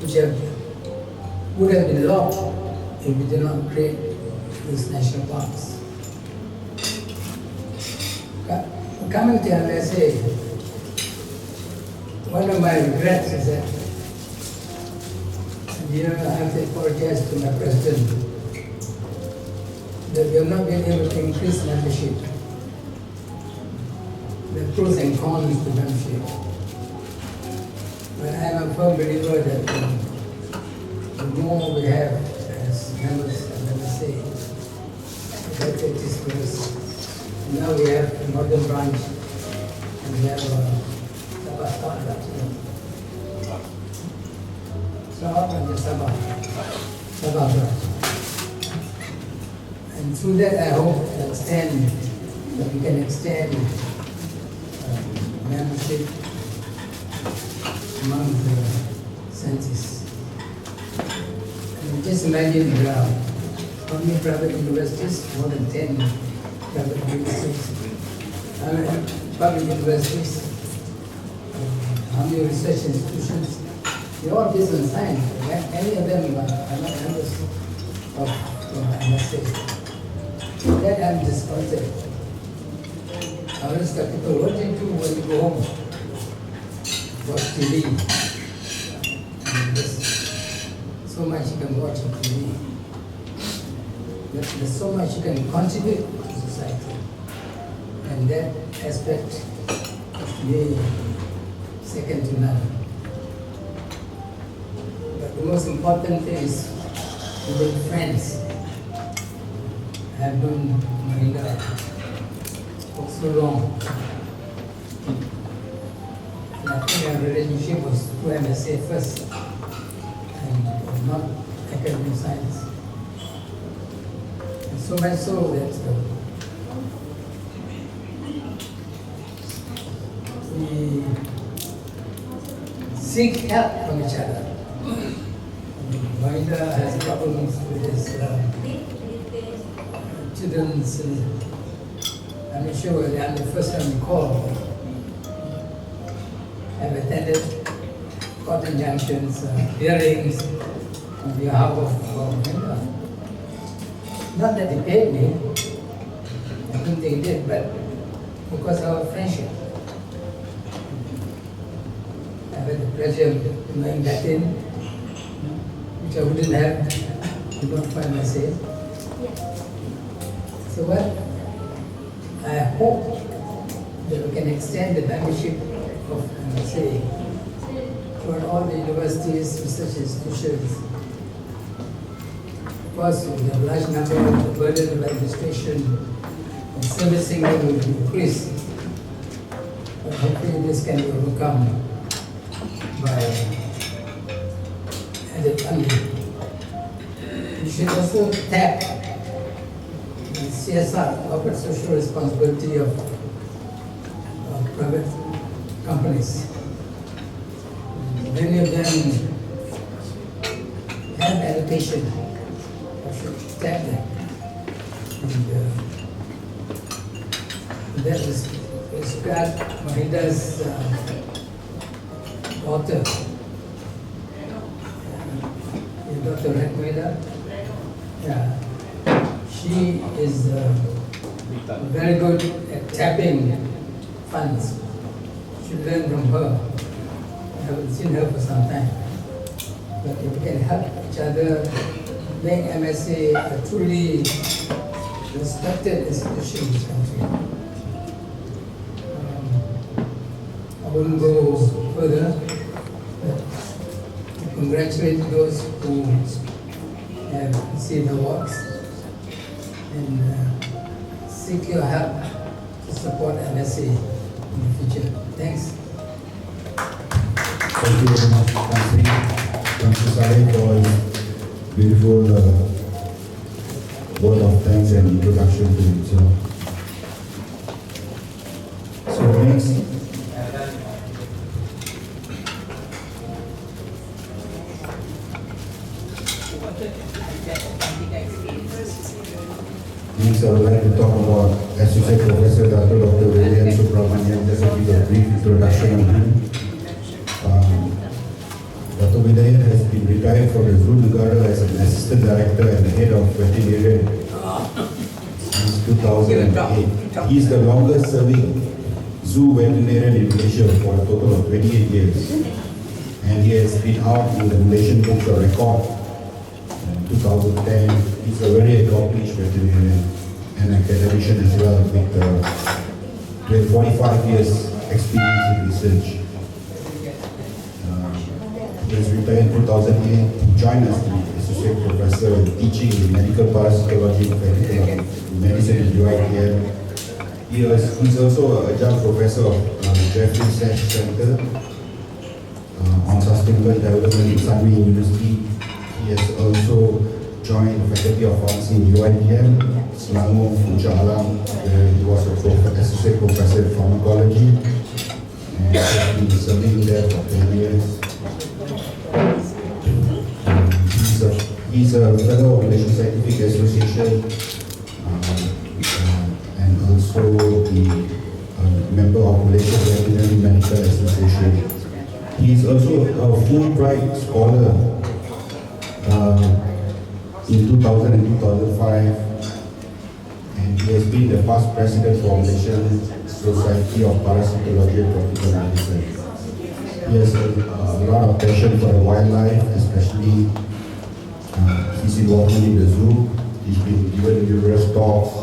which would have been lost if we did not create these national parks. Coming to MSA, one of my regrets is that, I have to apologize to my president that we have not been able to increase membership. There are pros and cons to membership. But I am a firm believer that the more we have as members of MSA, the better it is for us. Now we have a northern branch, and we have Sabah branch. And through that, I hope that we can extend membership among the scientists. And just imagine how many private universities, more than 10 private universities, public universities, how many research institutions, they all based on science. Any of them are not members of MSA. That I'm disappointed. I always tell people, what do you do when you go home? Watch TV. so much you can watch on TV. But there's so much you can contribute to society. And that aspect is to me second to none. But the most important thing is to make friends. I have known Mahinda for so long. And I think our relationship was through MSA first, and not academic science. And so much so that we seek help from each other. Mahinda has problems with his students. I'm not sure whether I'm the first one to call. I've attended court injunctions, hearings on behalf of Mahinda. Not that he paid me, I don't think he did, but because of our friendship. I've had the pleasure of knowing Latin, which I wouldn't have, you don't find myself. So what? I hope that we can extend the membership of MSA for all the universities, research institutions. Of course, with a large number, the burden of administration and servicing them will increase. But hopefully this can be overcome by added funding. We should also tap the CSR, corporate social responsibility of private companies. Many of them have allocation. I should tap them. And that is Mahinda's daughter, Dr. Mahinda. Yeah. She is very good at tapping funds. Should learn from her. I haven't seen her for some time. But if we can help each other, make MSA a truly respected institution in this country. I wouldn't go further, but to congratulate those who have received awards and seek your help to support MSA in the future. Thanks. Thank you very much, Councillor Saleh, for his beautiful word of thanks and introduction to himself. So next, I would like to talk about Associate Professor Dr. William Subramanian. Just to give a brief introduction on him. Dr. William has been retired from the Zoo Negara as an Assistant Director and Head of Veterinarian since 2008. He is the longest serving zoo veterinarian in Malaysia for a total of 28 years. And he has been out in the Malaysian Books of Record in 2010. He's a very accomplished veterinarian and academician as well, with 45 years experience in research. He was retired in 2008. He joined as the Associate Professor teaching in Medical Parasitology and Medicine in UITM. He's also an adjunct professor of the Jeffrey Sachs Center on Sustainable Development in Sunway University. He has also joined the Faculty of Pharmacy in UITM, Selangor, Puncak Alam, where he was an Associate Professor in Pharmacology and has been serving there for 10 years. He's a fellow of the Malaysian Scientific Association and also the member of Malaysian Veterinary Medical Association. He is also a Fulbright scholar in 2000 and 2005, and he has been the past president for Malaysian Society of Parasitology and Tropical Medicine. He has a lot of passion for the wildlife, especially He's involved in the zoo. He's been given numerous talks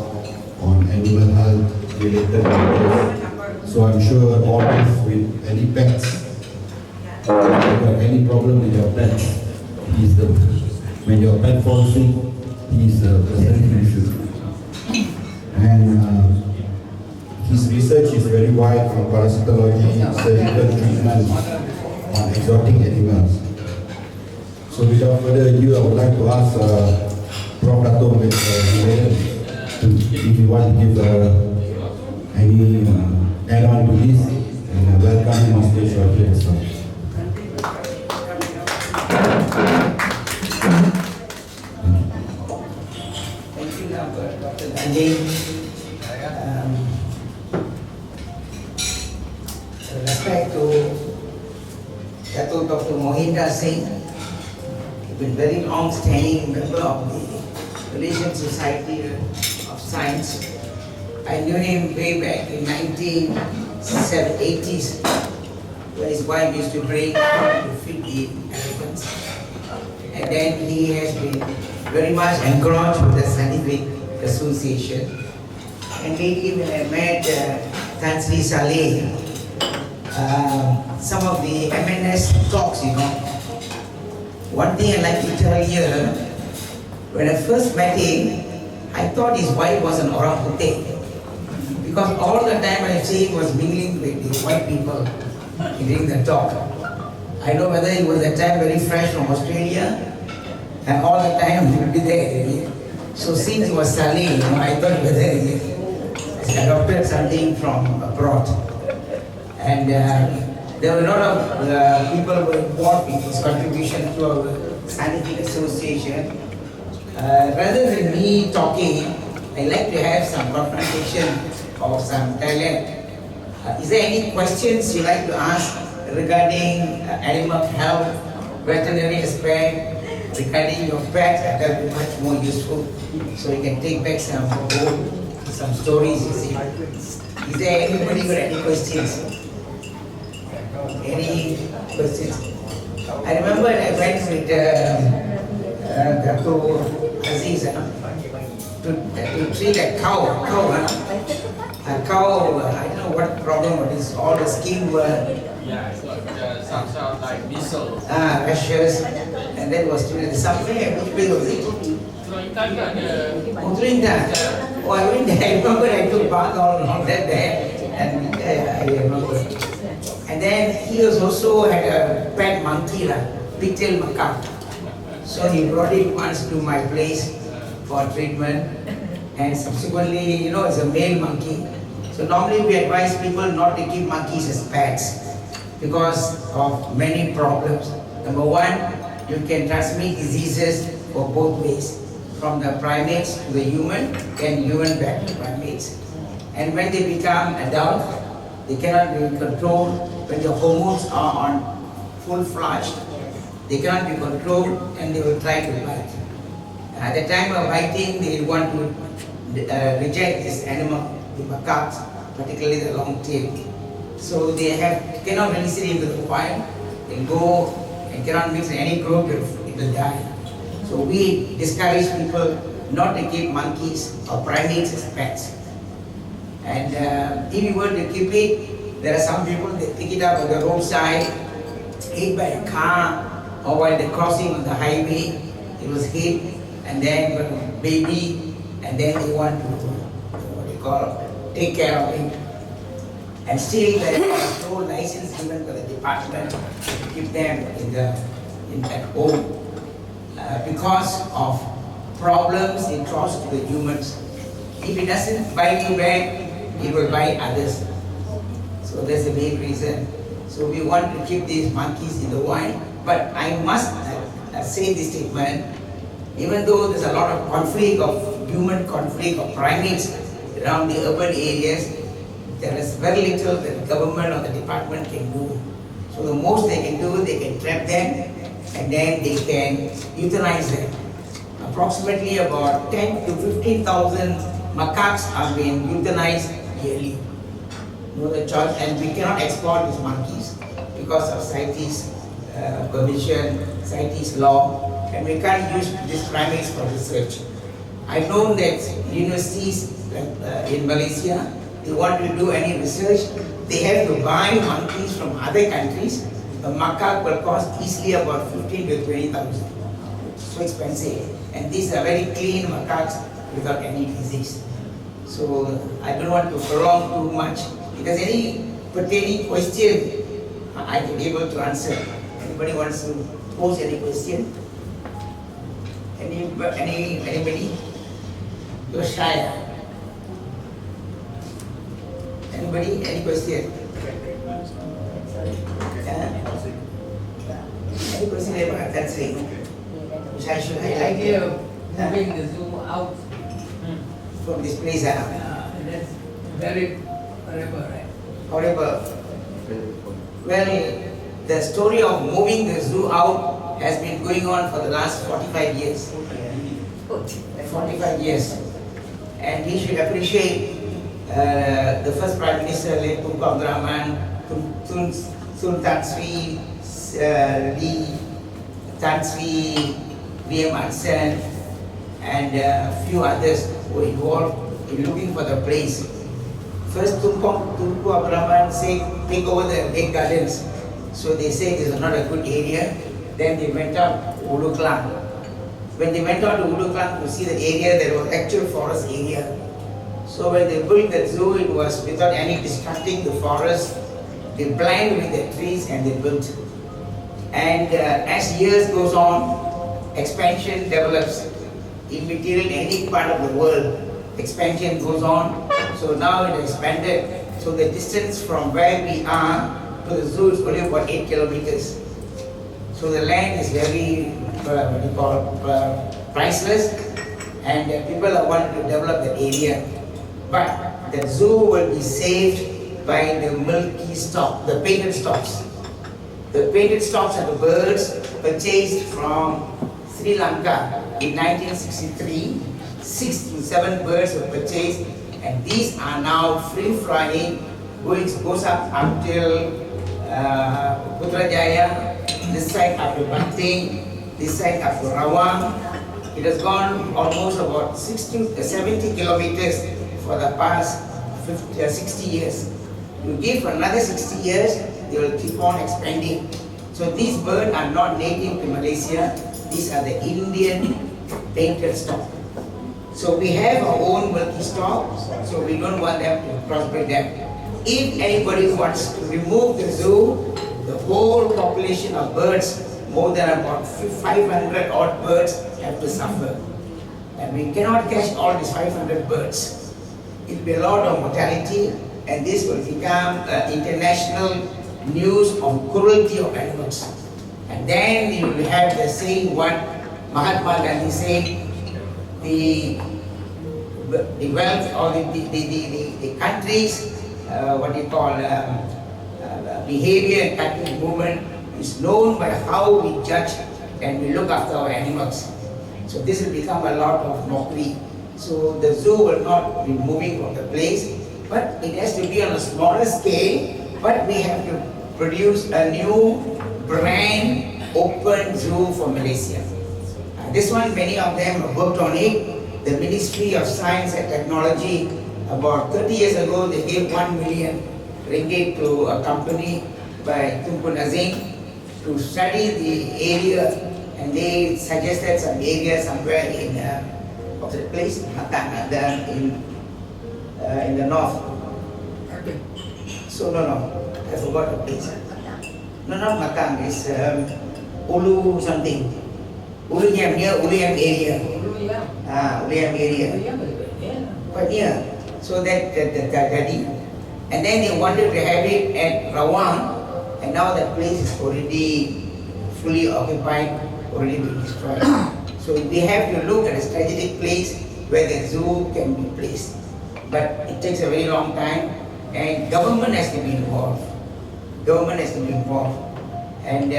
on animal health related matters. So I'm sure all this with any pets, if you have any problem with your pets, when your pet falls sick, he's the person you should. And his research is very wide on parasitology, surgical treatment on exotic animals. So without further ado, I would like to ask Prof. Dato if you want to give any add-on to this, and welcome him on stage shortly as well. Thank you, Dr. Dandi. Respect to Dato Dr. Mohinder Singh, he's been very long-standing member of the Malaysian Society of Science. I knew him way back in 1980s, when his wife used to bring to feed the elephants. And then he has been very much engrossed with the scientific association. And lately when I met Tan Sri Saleh, some of the MNS talks, one thing I'd like to tell you, when I first met him, I thought his wife was an orangutan. Because all the time I see he was mingling with the white people during the talk. I know whether he was at that time very fresh from Australia, and all the time he would be there. So since he was Saleh, I thought whether he adopted something from abroad. And there were a lot of people who were involved in his contribution to our scientific association. Rather than me talking, I like to have some confrontation or some dialogue. Is there any questions you'd like to ask regarding animal health, veterinary aspect, regarding your pet? That will be much more useful. So you can take back some stories, you see. Is there anybody with any questions? Any questions? I remember I went with Dr. Aziz to treat a cow. A cow, I don't know what problem it is. All the skin were some sort of like measles. rashes, and that was treated somewhere. Which place was it? Trinidad. Oh, I went there. I remember I took bath on that day, and I remember. And then he was also had a pet monkey, pigtail macaque. So he brought it once to my place for treatment, and subsequently, it's a male monkey. So normally we advise people not to keep monkeys as pets because of many problems. Number one, you can transmit diseases for both ways, from the primates to the human, and human back to primates. And when they become adult, they cannot be controlled. When the hormones are on full flush, they cannot be controlled, and they will try to bite. At the time of biting, they want to reject this animal, the macaques, particularly the long tail. So they cannot release it into the wild. They go and cannot mix in any group, it will die. So we discourage people not to keep monkeys or primates as pets. And if you were to keep it, there are some people that pick it up on the roadside, hit by a car, or while they're crossing on the highway, it was hit, and then a baby, and then they want to take care of it. And still there is no license given by the department to keep them at home because of problems it causes to the humans. If it doesn't bite you back, it will bite others. So that's the main reason. So we want to keep these monkeys in the wild. But I must say this statement, even though there's a lot of conflict of human conflict of primates around the urban areas, there is very little that the government or the department can do. So the most they can do, they can trap them and then they can euthanize them. Approximately about 10 to 15,000 macaques are being euthanized yearly. No other choice, and we cannot export these monkeys because of CITES permission, CITES law. and we can't use these primates for research. I've known that universities like in Malaysia, they want to do any research, they have to buy monkeys from other countries. A macaque will cost easily about 15 to 20,000. So expensive. And these are very clean macaques without any disease. So I don't want to prolong too much. If there's any pertaining question, I can be able to answer. Anybody wants to pose any question? Anybody? You're shy. Anybody? Any question? Any question about that thing? Which I should The highlight idea here. of moving the zoo out, From this place, that's very horrible, right? horrible. Well, the story of moving the zoo out has been going on for the last 45 years. 45 years. And we should appreciate the first Prime Minister, Tunku Abdul Rahman, Tun Tan Sri Lee, Tan Sri V.M. Anson, and a few others were involved in looking for the place. First, Tunku Abdul Rahman said, take over the big gardens. So they said this is not a good area. Then they went up to Ulu Klang. When they went out to Ulu Klang to see the area, there was actual forest area. So when they built the zoo, it was without any distracting the forest. They blind with the trees and they built. And as years goes on, expansion develops. Immaterial in any part of the world, expansion goes on. So now it expanded. So the distance from where we are to the zoo is only about 8 kilometers. So the land is very, priceless, and people are wanting to develop the area. But the zoo will be saved by the milky stock, the painted stocks. The painted stocks are the birds purchased from Sri Lanka in 1963. 6 to 7 birds were purchased, and these are now free flying, goes up until Putrajaya, this side up to Banting, this side up to Rawang. It has gone almost about 70 kilometers for the past 60 years. You give another 60 years, they will keep on expanding. So these birds are not native to Malaysia. These are the Indian painted stock. So we have our own milky stock, so we don't want them to crossbreed them. If anybody wants to remove the zoo, the whole population of birds, more than about 500 odd birds, have to suffer. And we cannot catch all these 500 birds. It will be a lot of mortality, and this will become international news on cruelty of animals. And then you will have the saying what Mahatma Gandhi said, the wealth or the countries, behavior and country movement is known by how we judge and we look after our animals. So this will become a lot of mockery. So the zoo will not be moving from the place, but it has to be on a smaller scale, but we have to produce a new brand open zoo for Malaysia. This one, many of them have worked on it. The Ministry of Science and Technology, about 30 years ago, they gave 1 million ringgit to a company by Tunku Nazim to study the area, and they suggested some area somewhere in what's the place? Matang, in the north. So no, I forgot the place. No, not Matang, it's Ulu something. Uluyam, near Uluyam area. Uluyam area. But yeah, so that Gadi. And then they wanted to have it at Rawang, and now that place is already fully occupied, already been destroyed. So we have to look at a strategic place where the zoo can be placed. But it takes a very long time, and government has to be involved. Government has to be involved. And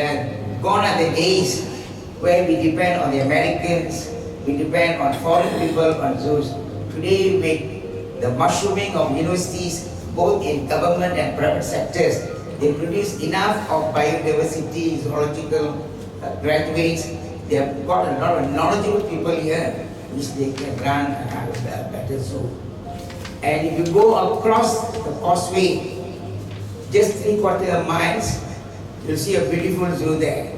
gone are the days where we depend on the Americans, we depend on foreign people on zoos. Today, with the mushrooming of universities, both in government and private sectors, they produce enough of biodiversity, zoological graduates, They have got a lot of knowledgeable people here, which they can run and have a better zoo. And if you go across the causeway, just 3/4 miles, you'll see a beautiful zoo there.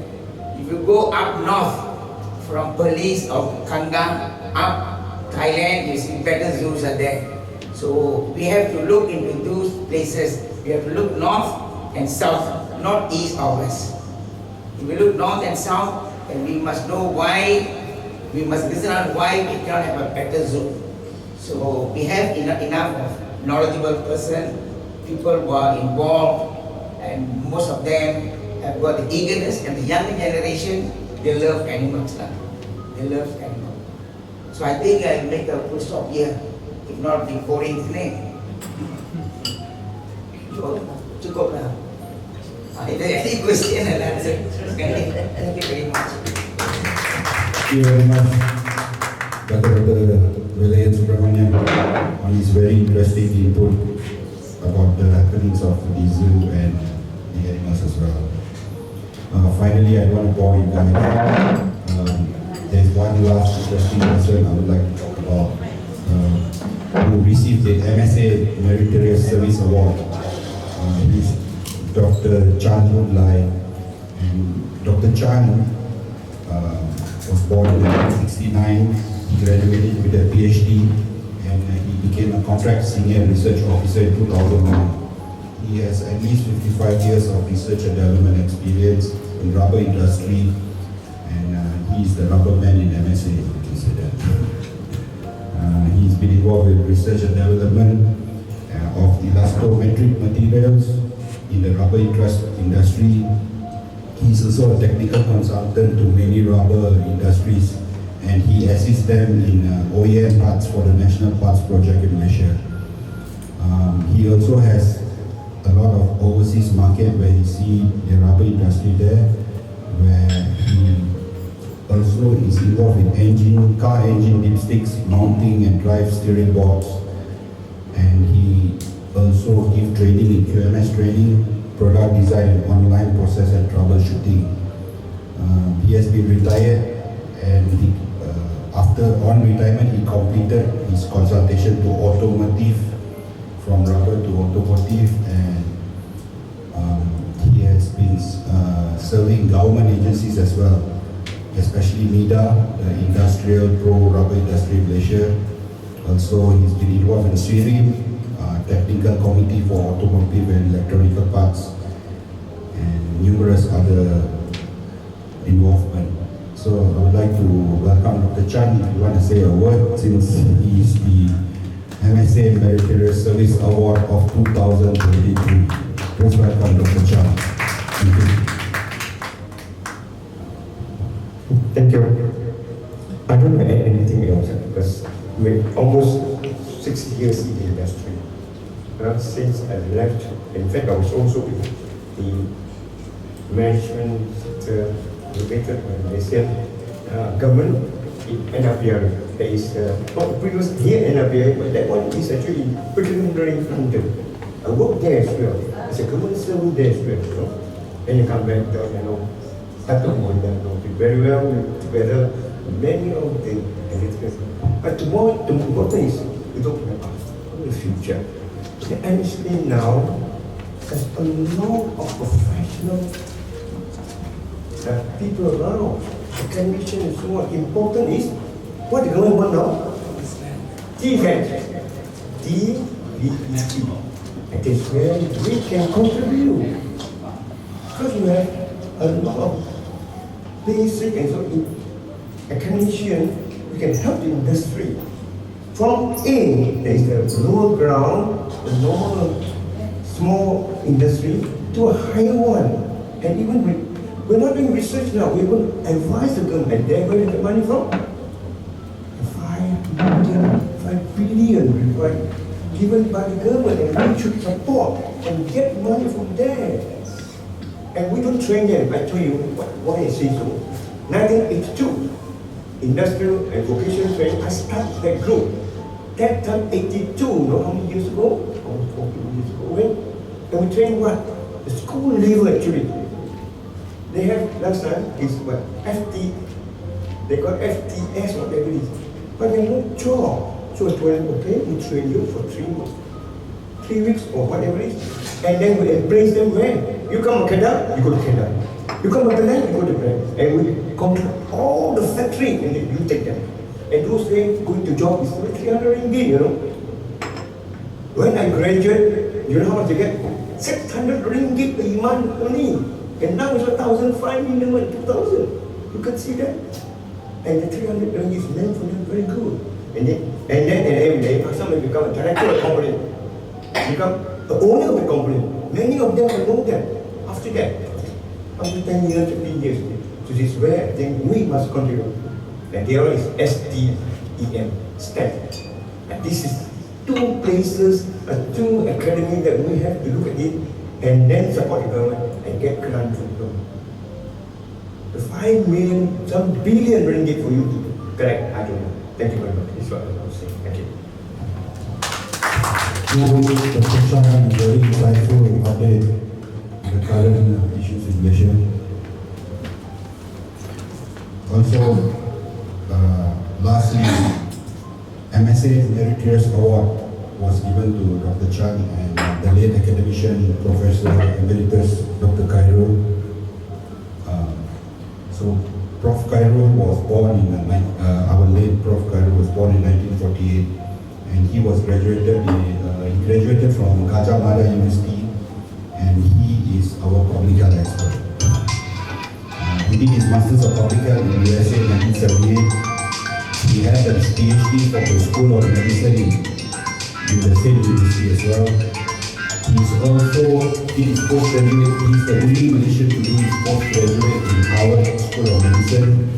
If you go up north from Perlis or Kangang up Thailand, you see better zoos are there. So we have to look into those places. We have to look north and south, not east or west. If we look north and south, then we must know why, we must listen on why we cannot have a better zoo. So we have enough of knowledgeable person, people who are involved, and most of them have got the eagerness, and the younger generation, they love animals. They love animals. So I think I'll make a full stop here. If not, be boring today. Cukup lah. If there any question, I'll answer. Thank you very much. Thank you very much, Dr. Velayan Subramanian, on his very interesting input about the happenings of the zoo and the animals as well. Finally, I want to bore you guys. There's one last interesting person I would like to talk about, who received the MSA Meritorious Service Award. He's Dr. Chan Woon Lai. And Dr. Chan was born in 1969. He graduated with a PhD and he became a contract senior research officer in 2001. He has at least 55 years of research and development experience in rubber industry, and he is the rubber man in MSA, you can say that. He's been involved with research and development of elastometric materials in the rubber industry. He's also a technical consultant to many rubber industries, and he assists them in OEM parts for the National Parts Project in Malaysia. He also has a lot of overseas market where he see the rubber industry there, where he also is involved in car engine dipsticks, mounting and drive steering boards, and he also gives training in QMS training, product design and online process and troubleshooting. He has been retired, and after on retirement he completed his consultation to automotive, from rubber to automotive, and he has been serving government agencies as well, especially MIDA, the Industrial Pro Rubber Industry Malaysia. Also, he's been involved in SIRIM, Technical Committee for Automotive and Electronical Parts, and numerous other involvement. So I would like to welcome Dr. Chan, if you want to say a word, since he is the MSA Meritorious Service Award of 2023. Please welcome Dr. Chan. Thank you. Thank you. I don't know anything else because we're almost 60 years in the industry. Since I left, in fact, I was also in the management related to Malaysian government in NRBR. There is not previous here NRBR, but that one is actually in preliminary London. I worked there as well. As a government servant there as well. You know? Then you come back down, start to be very well together, many of the electrical. But the important is we talk about the future. The MSA now has a lot of professional people around. The condition is so important is what is going on now? Defense. DVET. It is where we can contribute. Because you have a lot of basic and so academician, we can help the industry. From A, there is the lower ground, the normal small industry, to a higher one. And even we're not doing research now, we're going to advise the government. They're going to get money from 5 billion given by the government, and we should support and get money from there. And we don't train them. I tell you why I say so. 1982, industrial and vocational training, I started that group. That time, 82, know how many years ago? Almost 40 years ago. And we train what? The school level actually. They have last time is what? FT They got FTS, whatever it is. But they no job. So I told them, okay, we train you for 3 months. 3 weeks or whatever it is. And then we place them where? You come to Kedah, you go to Kedah. You come to Penang, you go to Penang. And we contract all the factory and then you take them. And those days, going to job is only 300 ringgit, you know. When I graduate, you know how much I get? 600 ringgit a month only. And now it's 1,500 minimum, 2,000. You can see that. And the 300 ringgit is meant for them very good. And then every day, some become a director of the company. Become the owner of the company. Many of them will know that. After that, after 10 years, 15 years. So this is where I think we must contribute. And the other is STEM, STEM. And this is 2 places, 2 academies that we have to look at it and then support the government and get grant from them. The 5 million, some billion ringgit for you to correct, I don't know. Thank you very much. That's what I was saying. Thank you. Dr. Shah, very insightful update on the current issues in Malaysia. Also, lastly, MSA Awards Award was given to Dr. Chan and the late academician, Professor Emeritus Dr. Khairul. So, Prof. Khairul was born in, our late Prof. Khairul was born in 1948, and he was graduated from Gajah Mada University, and he is our public health expert. He did his Masters of Public Health in the USA in 1978. He had a PhD from the School of Medicine in the same university as well. He's also did his postgraduate. He's the only Malaysian to do his postgraduate in Harvard School of Medicine.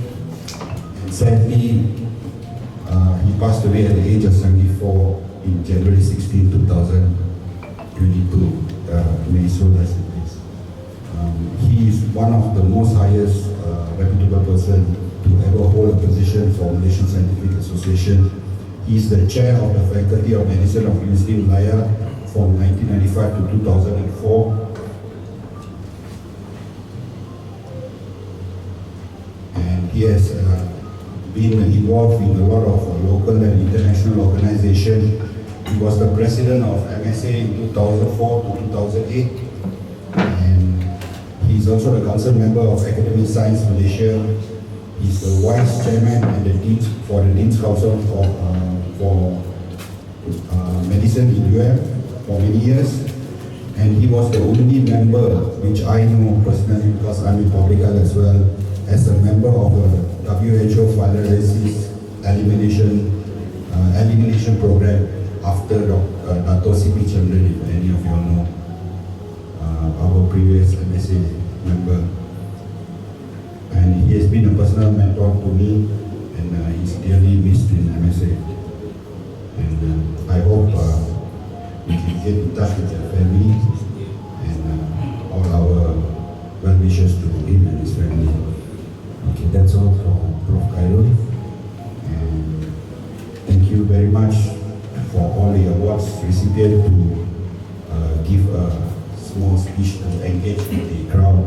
And sadly, he passed away at the age of 74 in January 16, 2022, Minnesota City. He is one of the most highest reputable person to ever hold a position for Malaysian Scientific Association. He is the chair of the Faculty of Medicine of University of Malaya from 1995 to 2004. And he has been involved in a lot of local and international organizations. He was the president of MSA in 2004 to 2008. And he is also the council member of Academic Science Malaysia. He's the vice chairman and the dean for the Dean's Council for Medicine in UM for many years. And he was the only member, which I know personally because I'm in public health as well, as a member of the WHO filariasis elimination program after Dato C.P. Chandran, if any of you all know, our previous MSA member. And he has been a personal mentor to me, and he's dearly missed in MSA. And I hope we can get in touch with their family and all our well wishes to him and his family. Okay, that's all from Prof. Khairul. And thank you very much for all the awards recipients to give a small speech to engage with the crowd.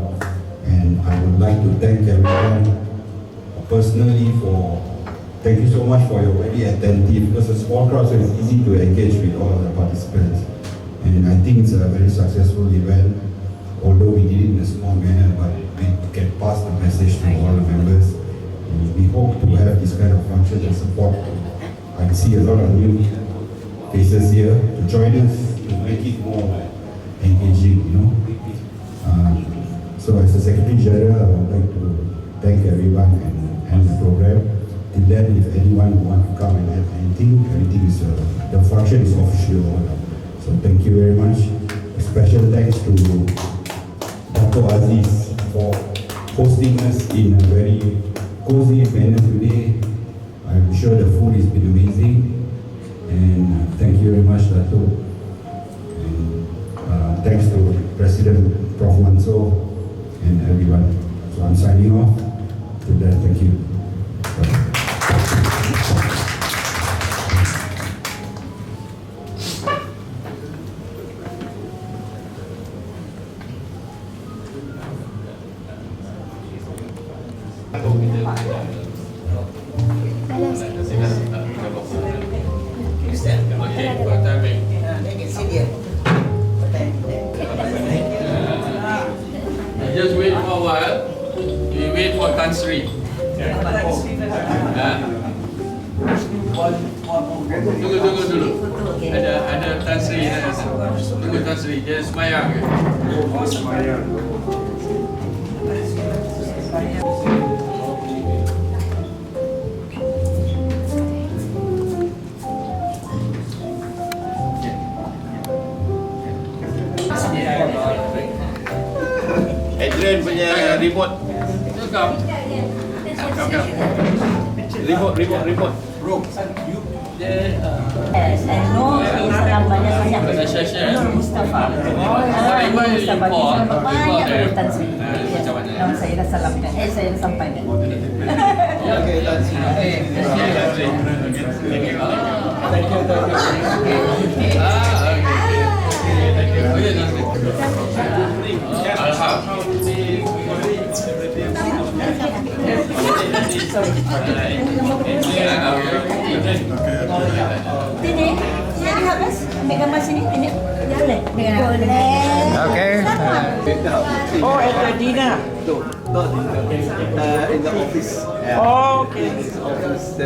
And I would like to thank everyone personally thank you so much for your very attentive, because a small crowd, so it's easy to engage with all the participants. And I think it's a very successful event, although we did it in a small manner, but we can pass the message to all the members. And we hope to have this kind of function and support. I see a lot of new faces here to join us to make it more engaging, you know. So as the Secretary General, I would like to thank everyone and end the program. Till then, if anyone wants to come and add anything, the function is officially over. So thank you very much. A special thanks to Dr. Aziz for hosting us in a very cozy manner today. I'm sure the food has been amazing. And thank you very much, Dato. And thanks to President Prof. Manso and everyone. So I'm signing off. Till then, thank you. Bye. Tan Sri. Tunggu dulu. Ada Tan Sri. Tunggu Tan Sri, dia semayang ke? Oh, semayang. Adrian punya remote. Come. Remote. Yes, and no Islam banyak banyak. Nur Mustafa. Nur Mustafa di sana banyak urutan sih. Yang saya dah salamkan. Saya dah sampaikan. Okay, that's Tini, yang habis ambil gambar sini, Tini. Boleh? Boleh. Okay. Oh, at the dinner. No, not in the office. Oh, okay. Office.